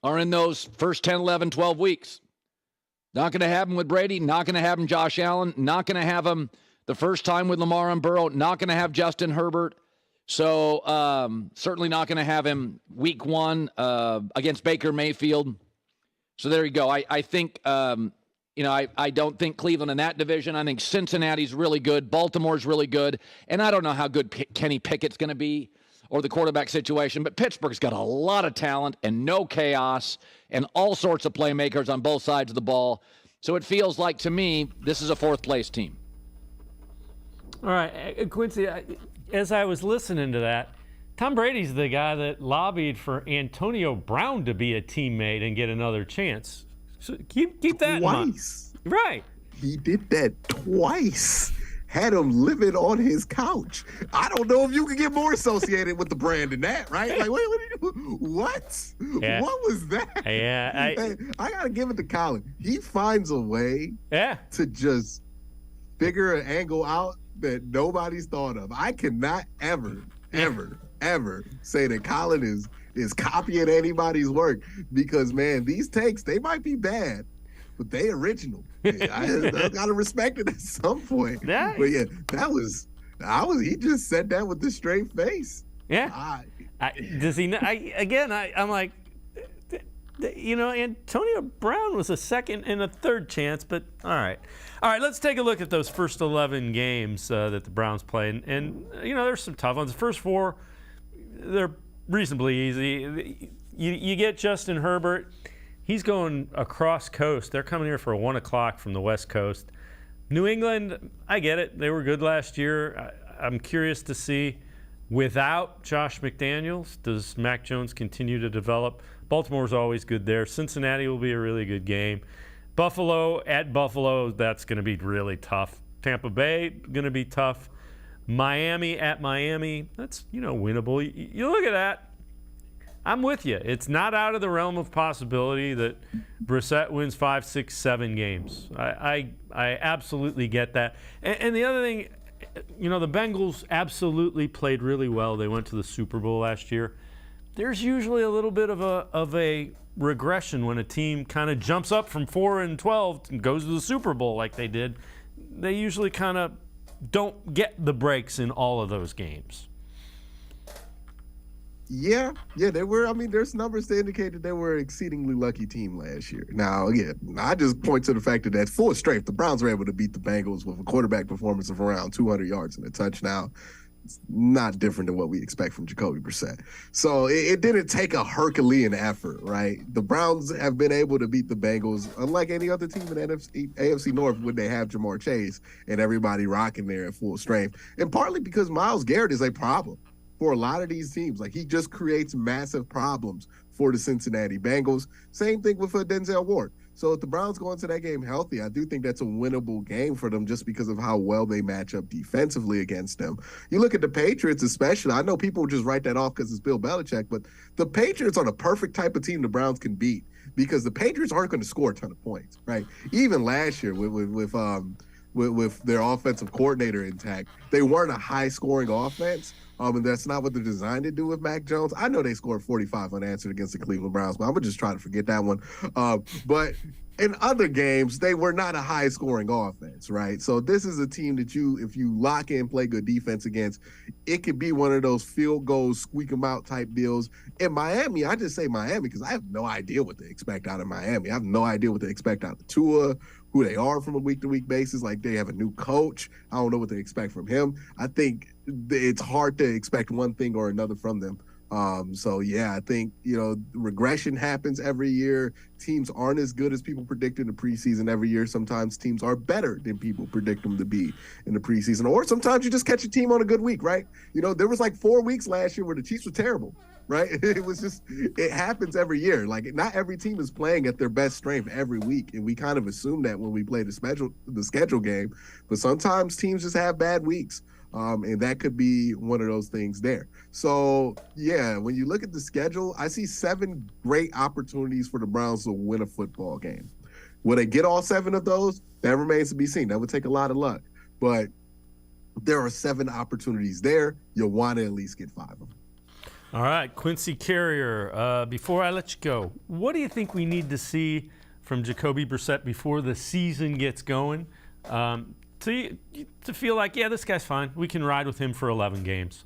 are in those first 10, 11, 12 weeks. Not going to have them with Brady, not going to have them Josh Allen, not going to have them the first time with Lamar and Burrow, not going to have Justin Herbert. So certainly not going to have him week one against Baker Mayfield. So there you go. I think... I don't think Cleveland in that division. I think Cincinnati's really good. Baltimore's really good. And I don't know how good Kenny Pickett's going to be or the quarterback situation, but Pittsburgh's got a lot of talent and no chaos and all sorts of playmakers on both sides of the ball. So it feels like, to me, this is a fourth-place team. All right, Quincy, as I was listening to that, Tom Brady's the guy that lobbied for Antonio Brown to be a teammate and get another chance. So keep that in mind. Twice. Right. He did that twice. Had him living on his couch. I don't know if you can get more associated with the brand than that, right? Like, what? Yeah. What was that? Yeah, I gotta give it to Colin. He finds a way to just figure an angle out that nobody's thought of. I cannot ever say that Colin is copying anybody's work, because, man, these takes, they might be bad, but they original. I gotta respect it at some point. Yeah. But yeah, he just said that with a straight face. Yeah. Does he know? I'm like, Antonio Brown was a second and a third chance, but all right. All right, let's take a look at those first 11 games that the Browns played. And there's some tough ones. The first four, they're reasonably easy. You get Justin Herbert. He's going across coast. They're coming here for 1 o'clock from the West Coast. New England, I get it. They were good last year. I'm curious to see, without Josh McDaniels, does Mac Jones continue to develop? Baltimore's always good there. Cincinnati will be a really good game. Buffalo, at Buffalo, that's going to be really tough. Tampa Bay, going to be tough. Miami at Miami, that's, winnable. You look at that, I'm with you. It's not out of the realm of possibility that Brissett wins 5, 6, 7 games. I absolutely get that. And the other thing, the Bengals absolutely played really well. They went to the Super Bowl last year. There's usually a little bit of a regression when a team kind of jumps up from 4-12 and goes to the Super Bowl like they did. They usually kind of don't get the breaks in all of those games. they were. I mean, there's numbers to indicate that they were an exceedingly lucky team last year. Now, again, I just point to the fact that at full strength, the Browns were able to beat the Bengals with a quarterback performance of around 200 yards and a touchdown. It's not different than what we expect from Jacoby Brissett. So it didn't take a Herculean effort, right? The Browns have been able to beat the Bengals, unlike any other team in AFC North when they have Jamar Chase and everybody rocking there at full strength. And partly because Myles Garrett is a problem for a lot of these teams. Like, he just creates massive problems for the Cincinnati Bengals. Same thing with Denzel Ward. So if the Browns go into that game healthy, I do think that's a winnable game for them just because of how well they match up defensively against them. You look at the Patriots especially. I know people just write that off because it's Bill Belichick, but the Patriots are the perfect type of team the Browns can beat because the Patriots aren't going to score a ton of points, right? Even last year with their offensive coordinator intact, they weren't a high-scoring offense. And that's not what they're designed to do with Mac Jones. I know they scored 45 unanswered against the Cleveland Browns, but I'm going to just try to forget that one. But in other games, they were not a high-scoring offense, right? So this is a team that if you lock in, play good defense against, it could be one of those field goals, squeak them out type deals. In Miami, I just say Miami because I have no idea what to expect out of Miami. I have no idea what to expect out of Tua, who they are from a week-to-week basis. Like, they have a new coach. I don't know what to expect from him. I think it's hard to expect one thing or another from them. I think, regression happens every year. Teams aren't as good as people predict in the preseason every year. Sometimes teams are better than people predict them to be in the preseason. Or sometimes you just catch a team on a good week, right? There was like 4 weeks last year where the Chiefs were terrible, right? It happens every year. Like, not every team is playing at their best strength every week. And we kind of assume that when we play the schedule game. But sometimes teams just have bad weeks. And that could be one of those things there. So, when you look at the schedule, I see 7 great opportunities for the Browns to win a football game. Will they get all 7 of those? That remains to be seen. That would take a lot of luck. But there are 7 opportunities there. You'll want to at least get 5 of them. All right, Quincy Carrier, before I let you go, what do you think we need to see from Jacoby Brissett before the season gets going? To feel like, this guy's fine. We can ride with him for 11 games.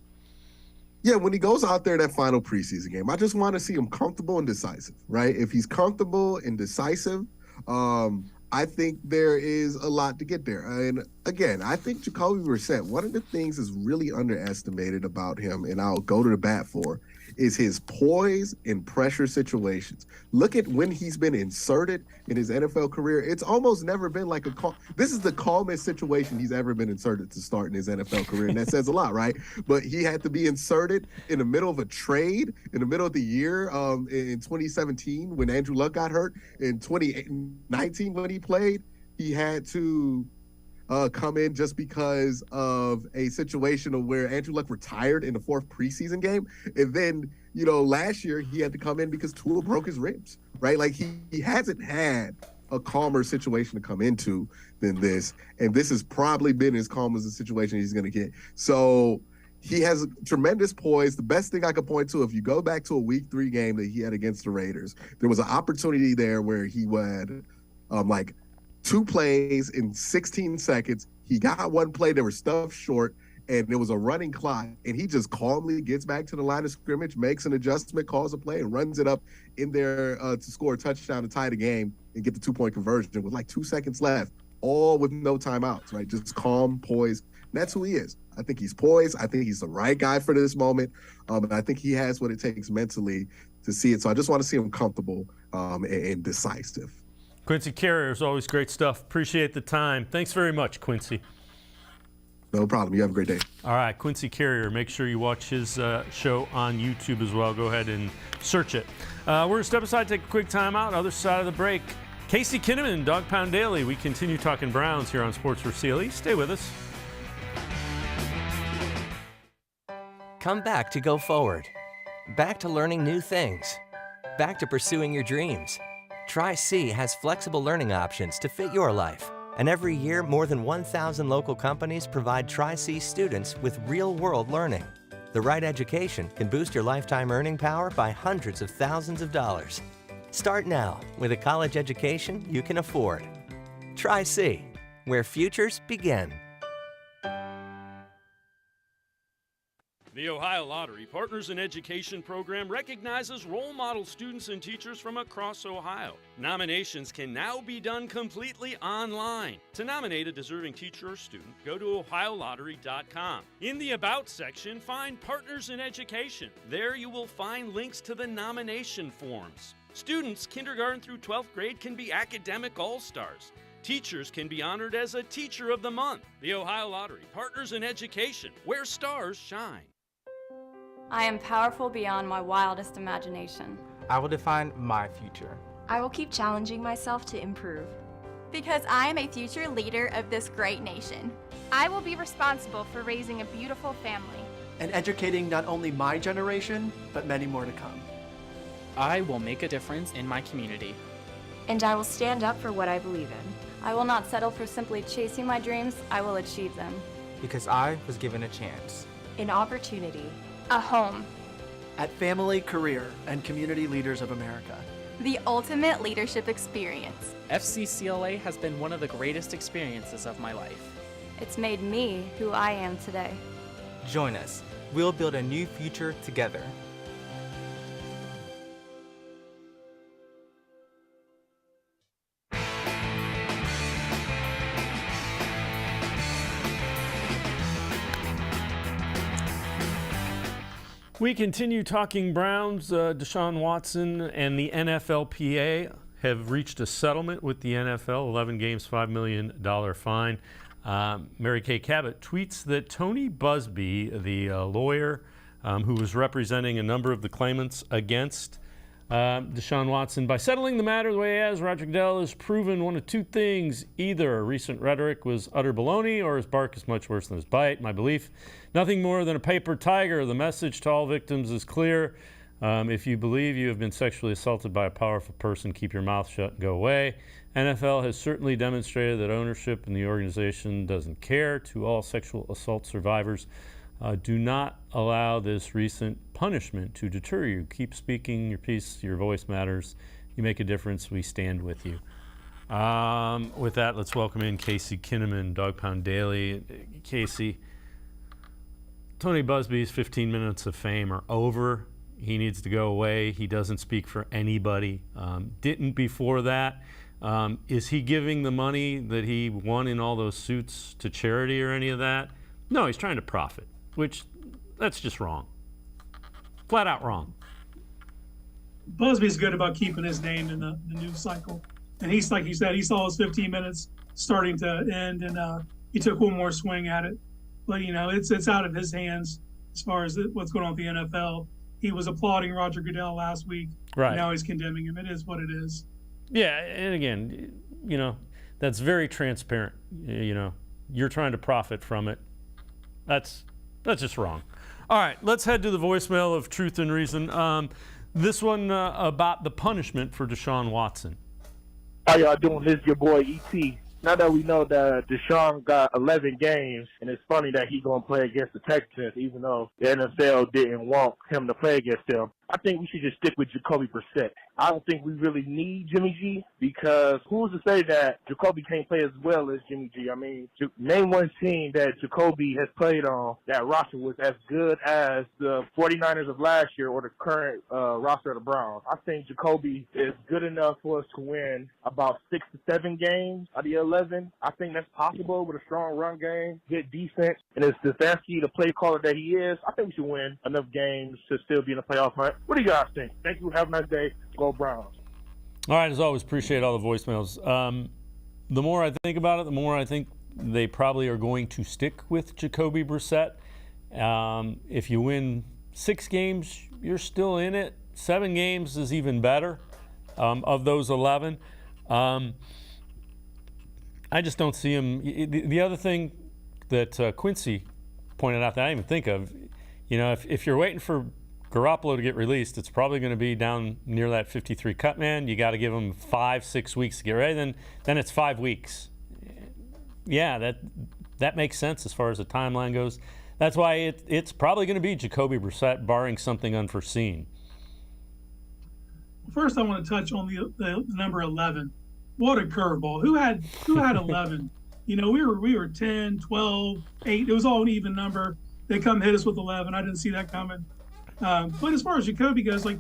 Yeah, when he goes out there that final preseason game, I just want to see him comfortable and decisive, right? If he's comfortable and decisive, I think there is a lot to get there. And again, I think Jacoby Brissett, one of the things that's really underestimated about him, and I'll go to the bat for, is his poise in pressure situations. Look at when he's been inserted in his NFL career. It's almost never been like this is the calmest situation he's ever been inserted to start in his NFL career, and that says a lot, right? But he had to be inserted in the middle of a trade, in the middle of the year in 2017 when Andrew Luck got hurt. In 2019 when he played, he had to come in just because of a situation of where Andrew Luck retired in the 4th preseason game. And then, last year he had to come in because Tua broke his ribs, right? Like, he hasn't had a calmer situation to come into than this. And this has probably been as calm as the situation he's going to get. So he has tremendous poise. The best thing I could point to, if you go back to a week 3 game that he had against the Raiders, there was an opportunity there where he had 2 plays in 16 seconds. He got 1 play. They were stuffed short, and there was a running clock. And he just calmly gets back to the line of scrimmage, makes an adjustment, calls a play, and runs it up in there to score a touchdown to tie the game and get the 2-point conversion with 2 seconds left, all with no timeouts, right? Just calm, poised. And that's who he is. I think he's poised. I think he's the right guy for this moment. And I think he has what it takes mentally to see it. So I just want to see him comfortable and decisive. Quincy Carrier, is always great stuff. Appreciate the time. Thanks very much, Quincy. No problem. You have a great day. All right, Quincy Carrier. Make sure you watch his show on YouTube as well. Go ahead and search it. We're going to step aside, take a quick time out. Other side of the break, Casey Kinnamon, Dog Pound Daily. We continue talking Browns here on Sports4CLE. Stay with us. Come back to go forward. Back to learning new things. Back to pursuing your dreams. Tri-C has flexible learning options to fit your life. And every year, more than 1,000 local companies provide Tri-C students with real-world learning. The right education can boost your lifetime earning power by hundreds of thousands of dollars. Start now with a college education you can afford. Tri-C, where futures begin. The Ohio Lottery Partners in Education program recognizes role model students and teachers from across Ohio. Nominations can now be done completely online. To nominate a deserving teacher or student, go to ohiolottery.com. In the About section, find Partners in Education. There you will find links to the nomination forms. Students kindergarten through 12th grade can be academic all-stars. Teachers can be honored as a Teacher of the Month. The Ohio Lottery Partners in Education, where stars shine. I am powerful beyond my wildest imagination. I will define my future. I will keep challenging myself to improve. Because I am a future leader of this great nation. I will be responsible for raising a beautiful family. And educating not only my generation, but many more to come. I will make a difference in my community. And I will stand up for what I believe in. I will not settle for simply chasing my dreams, I will achieve them. Because I was given a chance. An opportunity. A home. At Family, Career, and Community Leaders of America. The ultimate leadership experience. FCCLA has been one of the greatest experiences of my life. It's made me who I am today. Join us. We'll build a new future together. We continue talking Browns. Deshaun Watson and the NFLPA have reached a settlement with the NFL, 11 games, $5 million fine. Mary Kay Cabot tweets that Tony Busby, the lawyer who was representing a number of the claimants against Deshaun Watson, by settling the matter the way he has, Roger Goodell has proven one of two things. Either recent rhetoric was utter baloney or his bark is much worse than his bite. My belief, nothing more than a paper tiger. The message to all victims is clear. If you believe you have been sexually assaulted by a powerful person, keep your mouth shut and go away. NFL has certainly demonstrated that ownership in the organization doesn't care. To all sexual assault survivors, do not allow this recent punishment to deter you. Keep speaking your piece. Your voice matters. You make a difference. We stand with you. With that, let's welcome in Casey Kinnamon, Dog Pound Daily. Casey, Tony Busby's 15 minutes of fame are over. He needs to go away. He doesn't speak for anybody. Didn't before that. Is he giving the money that he won in all those suits to charity or any of that? No, he's trying to profit, which that's just wrong. Flat out wrong. Busby's good about keeping his name in the news cycle. And he's, like you said, he saw his 15 minutes starting to end, and he took one more swing at it. But, you know, it's out of his hands as far as what's going on with the NFL. He was applauding Roger Goodell last week. Right. Now he's condemning him. It is what it is. Yeah, and again, you know, that's very transparent. You know, you're trying to profit from it. That's just wrong. All right, let's head to the voicemail of Truth and Reason. This one about the punishment for Deshaun Watson. How y'all doing? This is your boy E.T. Now that we know that Deshaun got 11 games, and it's funny that he's going to play against the Texans, even though the NFL didn't want him to play against them, I think we should just stick with Jacoby Brissett. I don't think we really need Jimmy G, because who's to say that Jacoby can't play as well as Jimmy G? I mean, name one team that Jacoby has played on that roster was as good as the 49ers of last year or the current roster of the Browns. I think Jacoby is good enough for us to win about 6 to 7 games out of the 11. I think that's possible with a strong run game, good defense, and it's Stefanski, the play caller that he is. I think we should win enough games to still be in the playoff hunt. What do you guys think? Thank you. Have a nice day. Go Browns. All right, as always, appreciate all the voicemails. The more I think about it, the more I think they probably are going to stick with Jacoby Brissett. If you win 6 games, you're still in it. 7 games is even better of those 11. I just don't see him. The other thing that Quincy pointed out that I didn't even think of, you know, if you're waiting for Garoppolo to get released, it's probably going to be down near that 53 cut man. You got to give him 5-6 weeks to get ready. Then it's 5 weeks. Yeah, that makes sense as far as the timeline goes. That's why it's probably going to be Jacoby Brissett, barring something unforeseen. First, I want to touch on the number 11. What a curveball! Who had 11? You know, we were 10, 12, 8. It was all an even number. they come hit us with 11. I didn't see that coming. But as far as Jacoby goes, like,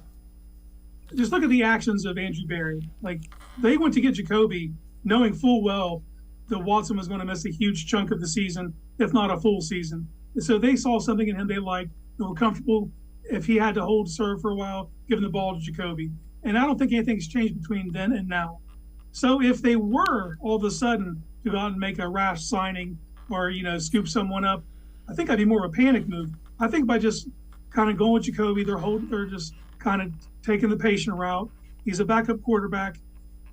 just look at the actions of Andrew Berry. Like, they went to get Jacoby knowing full well that Watson was going to miss a huge chunk of the season, if not a full season. And so they saw something in him they liked, and were comfortable if he had to hold serve for a while, giving the ball to Jacoby. And I don't think anything's changed between then and now. So if they were all of a sudden to go out and make a rash signing or, scoop someone up, I think that'd be more of a panic move. I think by just kind of going with Jacoby, they're just kind of taking the patient route. He's a backup quarterback.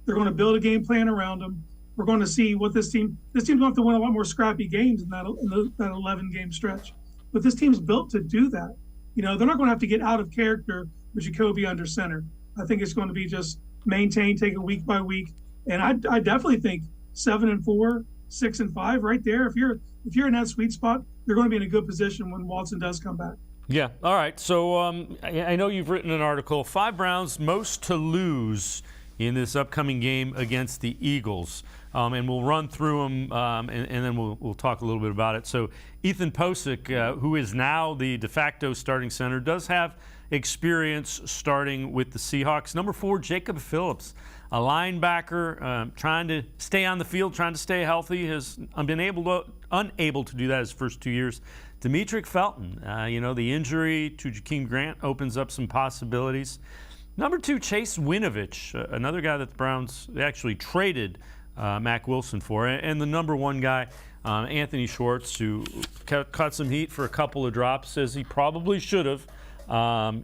They're going to build a game plan around him. We're going to see what this team's going to have to win a lot more scrappy games in that 11-game stretch. But this team's built to do that. They're not going to have to get out of character with Jacoby under center. I think it's going to be just maintain, take it week by week. And I definitely think 7-4, 6-5 right there. If you're in that sweet spot, you're going to be in a good position when Watson does come back. Yeah. All right. So I know you've written an article, 5 Browns most to lose in this upcoming game against the Eagles. And we'll run through them, and then we'll talk a little bit about it. So Ethan Posick, who is now the de facto starting center, does have experience starting with the Seahawks. Number 4, Jacob Phillips, a linebacker, trying to stay on the field, trying to stay healthy, has been unable to do that his first 2 years. Demetric Felton, the injury to Jakeem Grant opens up some possibilities. Number 2, Chase Winovich, another guy that the Browns actually traded Mack Wilson for. And the number 1 guy, Anthony Schwartz, who caught some heat for a couple of drops, as he probably should have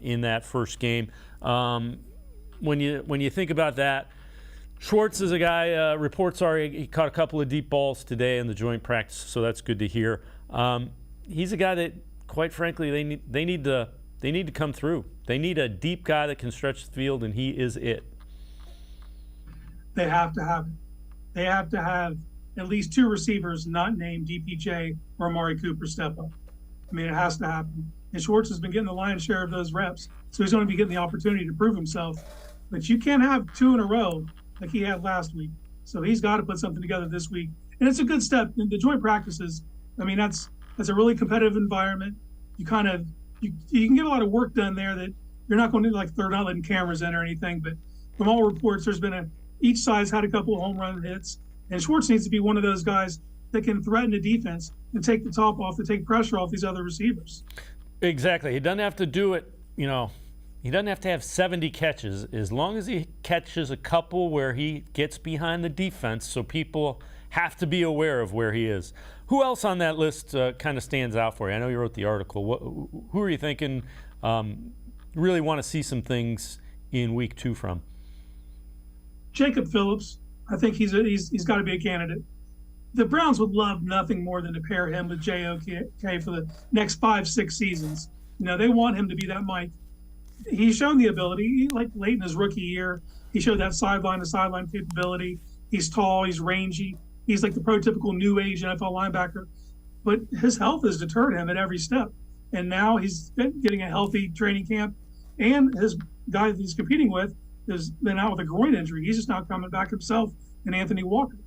in that first game. When you think about that, Schwartz is a guy, reports are he caught a couple of deep balls today in the joint practice, so that's good to hear. He's a guy that, quite frankly, they need to come through. They need a deep guy that can stretch the field, and he is it. They have to have it. They have to have at least 2 receivers not named DPJ or Amari Cooper step up. I mean, it has to happen. And Schwartz has been getting the lion's share of those reps, so he's going to be getting the opportunity to prove himself. But you can't have 2 in a row like he had last week. So he's got to put something together this week. And it's a good step. In the joint practices, I mean, that's a really competitive environment. You can get a lot of work done there that you're not going to, like, they're not letting cameras in or anything. But from all reports, there's been each side's had a couple of home run hits. And Schwartz needs to be one of those guys that can threaten the defense and take the top off, to take pressure off these other receivers. Exactly. He doesn't have to do it, he doesn't have to have 70 catches. As long as he catches a couple where he gets behind the defense, so people have to be aware of where he is. Who else on that list kind of stands out for you? I know you wrote the article. Who are you thinking really want to see some things in week 2 from? Jacob Phillips. I think he's got to be a candidate. The Browns would love nothing more than to pair him with JOK for the next 5-6 seasons. They want him to be that Mike. He's shown the ability, like late in his rookie year, he showed that sideline-to-sideline capability. He's tall, he's rangy. He's like the prototypical new age NFL linebacker. But his health has deterred him at every step. And now he's been getting a healthy training camp. And his guy that he's competing with has been out with a groin injury. He's just not coming back himself, and Anthony Walker.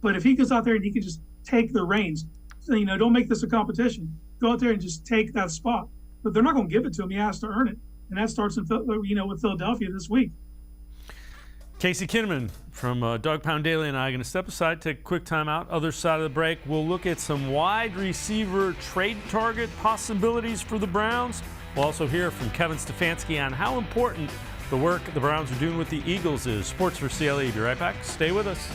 But if he goes out there and he can just take the reins, don't make this a competition. Go out there and just take that spot. But they're not going to give it to him. He has to earn it. And that starts with Philadelphia this week. Casey Kinnamon from Dog Pound Daily and I are going to step aside, take a quick timeout. Other side of the break, we'll look at some wide receiver trade target possibilities for the Browns. We'll also hear from Kevin Stefanski on how important the work the Browns are doing with the Eagles is. Sports4CLE. Be right back. Stay with us.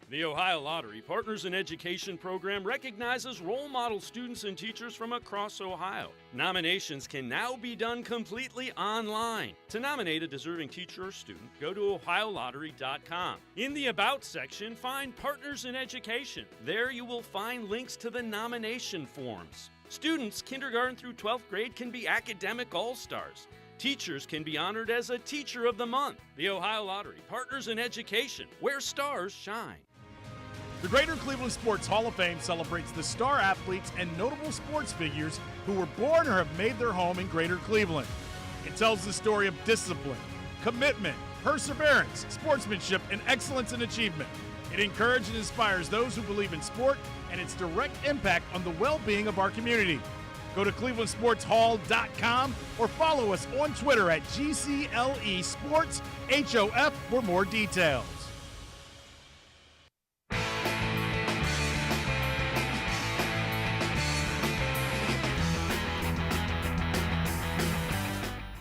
The Ohio Lottery Partners in Education program recognizes role model students and teachers from across Ohio. Nominations can now be done completely online. To nominate a deserving teacher or student, go to ohiolottery.com. In the About section, find Partners in Education. There you will find links to the nomination forms. Students, kindergarten through 12th grade, can be academic all-stars. Teachers can be honored as a Teacher of the Month. The Ohio Lottery Partners in Education, where stars shine. The Greater Cleveland Sports Hall of Fame celebrates the star athletes and notable sports figures who were born or have made their home in Greater Cleveland. It tells the story of discipline, commitment, perseverance, sportsmanship, and excellence in achievement. It encourages and inspires those who believe in sport and its direct impact on the well-being of our community. Go to clevelandsportshall.com or follow us on Twitter at GCLE Sports HOF for more details.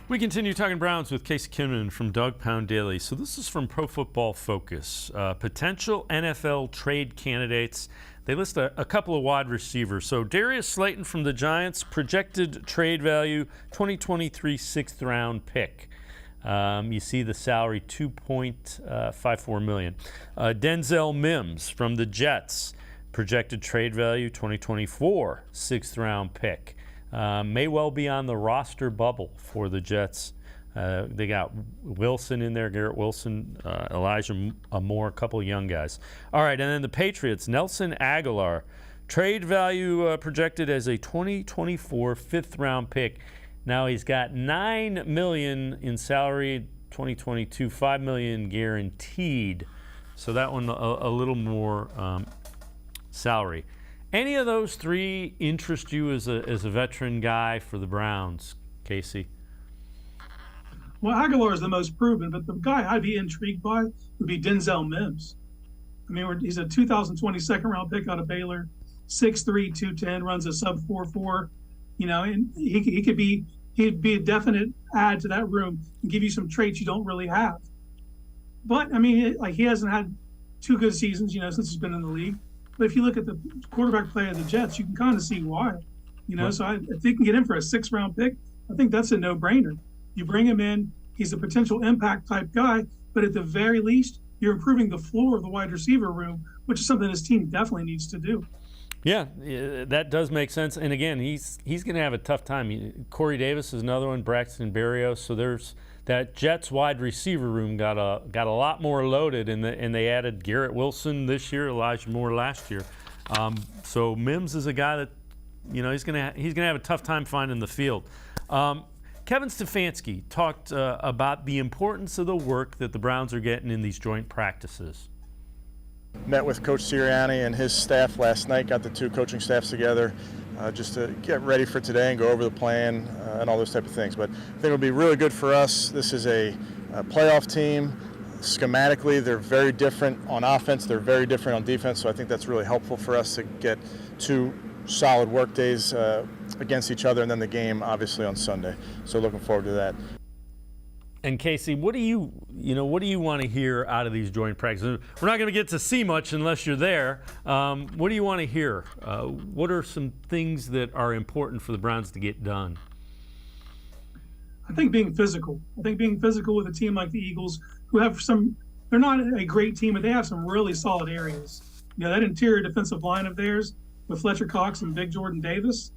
We continue talking Browns with Casey Kinnamon from Dog Pound Daily. So this is from Pro Football Focus. Potential NFL trade candidates. They list a couple of wide receivers. So Darius Slayton from the Giants, projected trade value, 2023 sixth round pick. You see the salary, $2.54 million. Denzel Mims from the Jets, projected trade value, 2024 sixth round pick. May well be on the roster bubble for the Jets. They got Wilson in there, Garrett Wilson, Elijah Moore, a couple of young guys. All right, and then the Patriots, Nelson Aguilar, trade value projected as a 2024 fifth-round pick. Now he's got $9 million in salary, 2022, $5 million guaranteed. So that one a little more salary. Any of those three interest you as a veteran guy for the Browns, Casey? Well, Aguilar is the most proven, but the guy I'd be intrigued by would be Denzel Mims. I mean, he's a 2020 second-round pick out of Baylor, 6'3", 210, runs a sub 4.4. You know, and he'd be a definite add to that room and give you some traits you don't really have. But I mean, he hasn't had two good seasons, since he's been in the league. But if you look at the quarterback play of the Jets, you can kind of see why. So if they can get him for a sixth-round pick, I think that's a no-brainer. You bring him in, he's a potential impact type guy, but at the very least, you're improving the floor of the wide receiver room, which is something this team definitely needs to do. Yeah, that does make sense. And again, he's going to have a tough time. Corey Davis is another one, Braxton Berrios. So there's that Jets wide receiver room got a lot more loaded, and they added Garrett Wilson this year, Elijah Moore last year. So Mims is a guy that he's going to have a tough time finding the field. Kevin Stefanski talked about the importance of the work that the Browns are getting in these joint practices. Met with Coach Sirianni and his staff last night, got the two coaching staffs together just to get ready for today and go over the plan and all those type of things. But I think it'll be really good for us. This is a playoff team. Schematically, they're very different on offense. They're very different on defense. So I think that's really helpful for us to get two solid work days against each other, and then the game obviously on Sunday. So looking forward to that. And Casey, what do you want to hear out of these joint practices? We're not going to get to see much unless you're there. What do you want to hear? What are some things that are important for the Browns to get done? I think being physical. I think being physical with a team like the Eagles, who have they're not a great team, but they have some really solid areas. That interior defensive line of theirs with Fletcher Cox and Big Jordan Davis,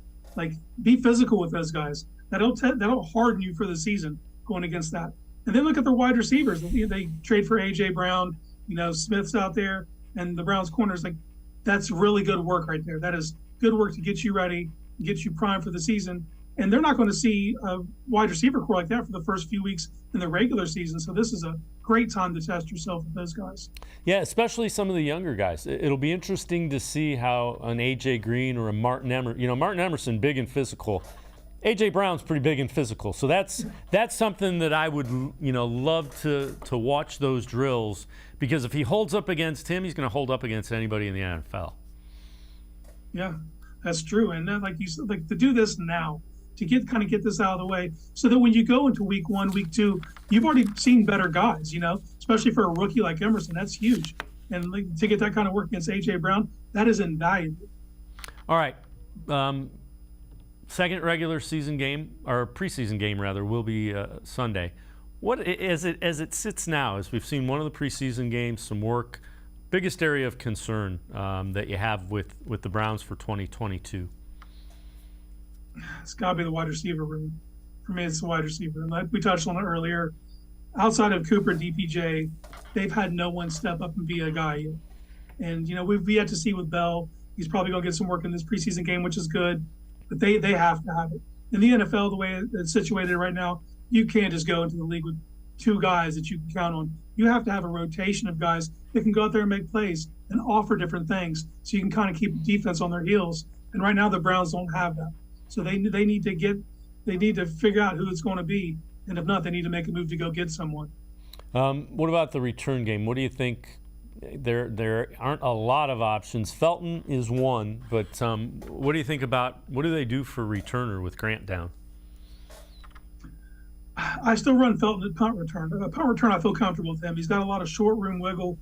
be physical with those guys. That'll harden you for the season going against that. And then look at the wide receivers. They trade for A.J. Brown, Smith's out there, and the Browns corners. That's really good work right there. That is good work to get you ready, get you primed for the season. And they're not going to see a wide receiver core like that for the first few weeks in the regular season. So this is a great time to test yourself with those guys. Yeah, especially some of the younger guys. It'll be interesting to see how an A.J. Green or a Martin Emerson, Martin Emerson, big and physical. A.J. Brown's pretty big and physical. So that's something that I would, love to watch those drills, because if he holds up against him, he's going to hold up against anybody in the NFL. Yeah, that's true. And then, like you said, to do this now, to get this out of the way, so that when you go into week 1, week 2, you've already seen better guys, especially for a rookie like Emerson. That's huge. And to get that kind of work against A.J. Brown, that is invaluable. All right. Second regular season game, or preseason game rather, will be Sunday. What as it sits now, as we've seen one of the preseason games, some work, biggest area of concern that you have with the Browns for 2022? It's got to be the wide receiver room. For me, it's the wide receiver. And like we touched on it earlier, outside of Cooper, DPJ, they've had no one step up and be a guy yet. And we've yet to see with Bell. He's probably going to get some work in this preseason game, which is good. But they have to have it. In the NFL, the way it's situated right now, you can't just go into the league with 2 guys that you can count on. You have to have a rotation of guys that can go out there and make plays and offer different things, so you can kind of keep the defense on their heels. And right now the Browns don't have that, so they need to figure out who it's going to be, and if not, they need to make a move to go get someone. What about the return game? What do you think? There aren't a lot of options. Felton is one, but what do you think about what do they do for returner with Grant down? I still run Felton at punt return. Punt return, I feel comfortable with him. He's got a lot of short room wiggle.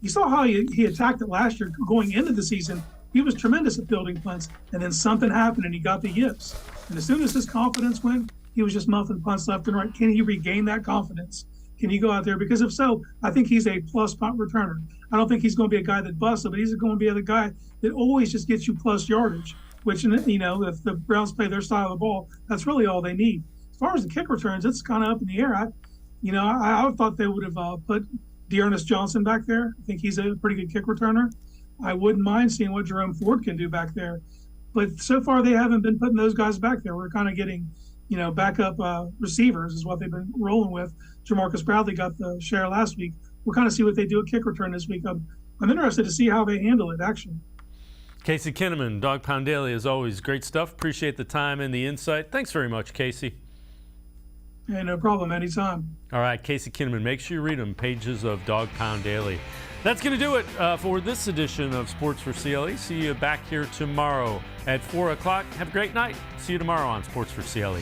You saw how he attacked it last year going into the season. He was tremendous at fielding punts, and then something happened and he got the yips. And as soon as his confidence went, he was just muffing punts left and right. Can he regain that confidence? Can he go out there? Because if so, I think he's a plus punt returner. I don't think he's going to be a guy that busts, but he's going to be the guy that always just gets you plus yardage, which, you know, if the Browns play their style of the ball, that's really all they need. As far as the kick returns, it's kind of up in the air. I thought they would have put Dearness Johnson back there. I think he's a pretty good kick returner. I wouldn't mind seeing what Jerome Ford can do back there. But so far, they haven't been putting those guys back there. We're kind of getting, backup receivers is what they've been rolling with. Jamarcus Bradley got the share last week. We'll kind of see what they do at kick return this week. I'm interested to see how they handle it, actually. Casey Kinnamon, Dawg Pound Daily, as always, great stuff. Appreciate the time and the insight. Thanks very much, Casey. Hey, no problem. Anytime. All right, Casey Kinnamon. Make sure you read them, pages of Dawg Pound Daily. That's going to do it for this edition of Sports for CLE. See you back here tomorrow at 4 o'clock. Have a great night. See you tomorrow on Sports for CLE.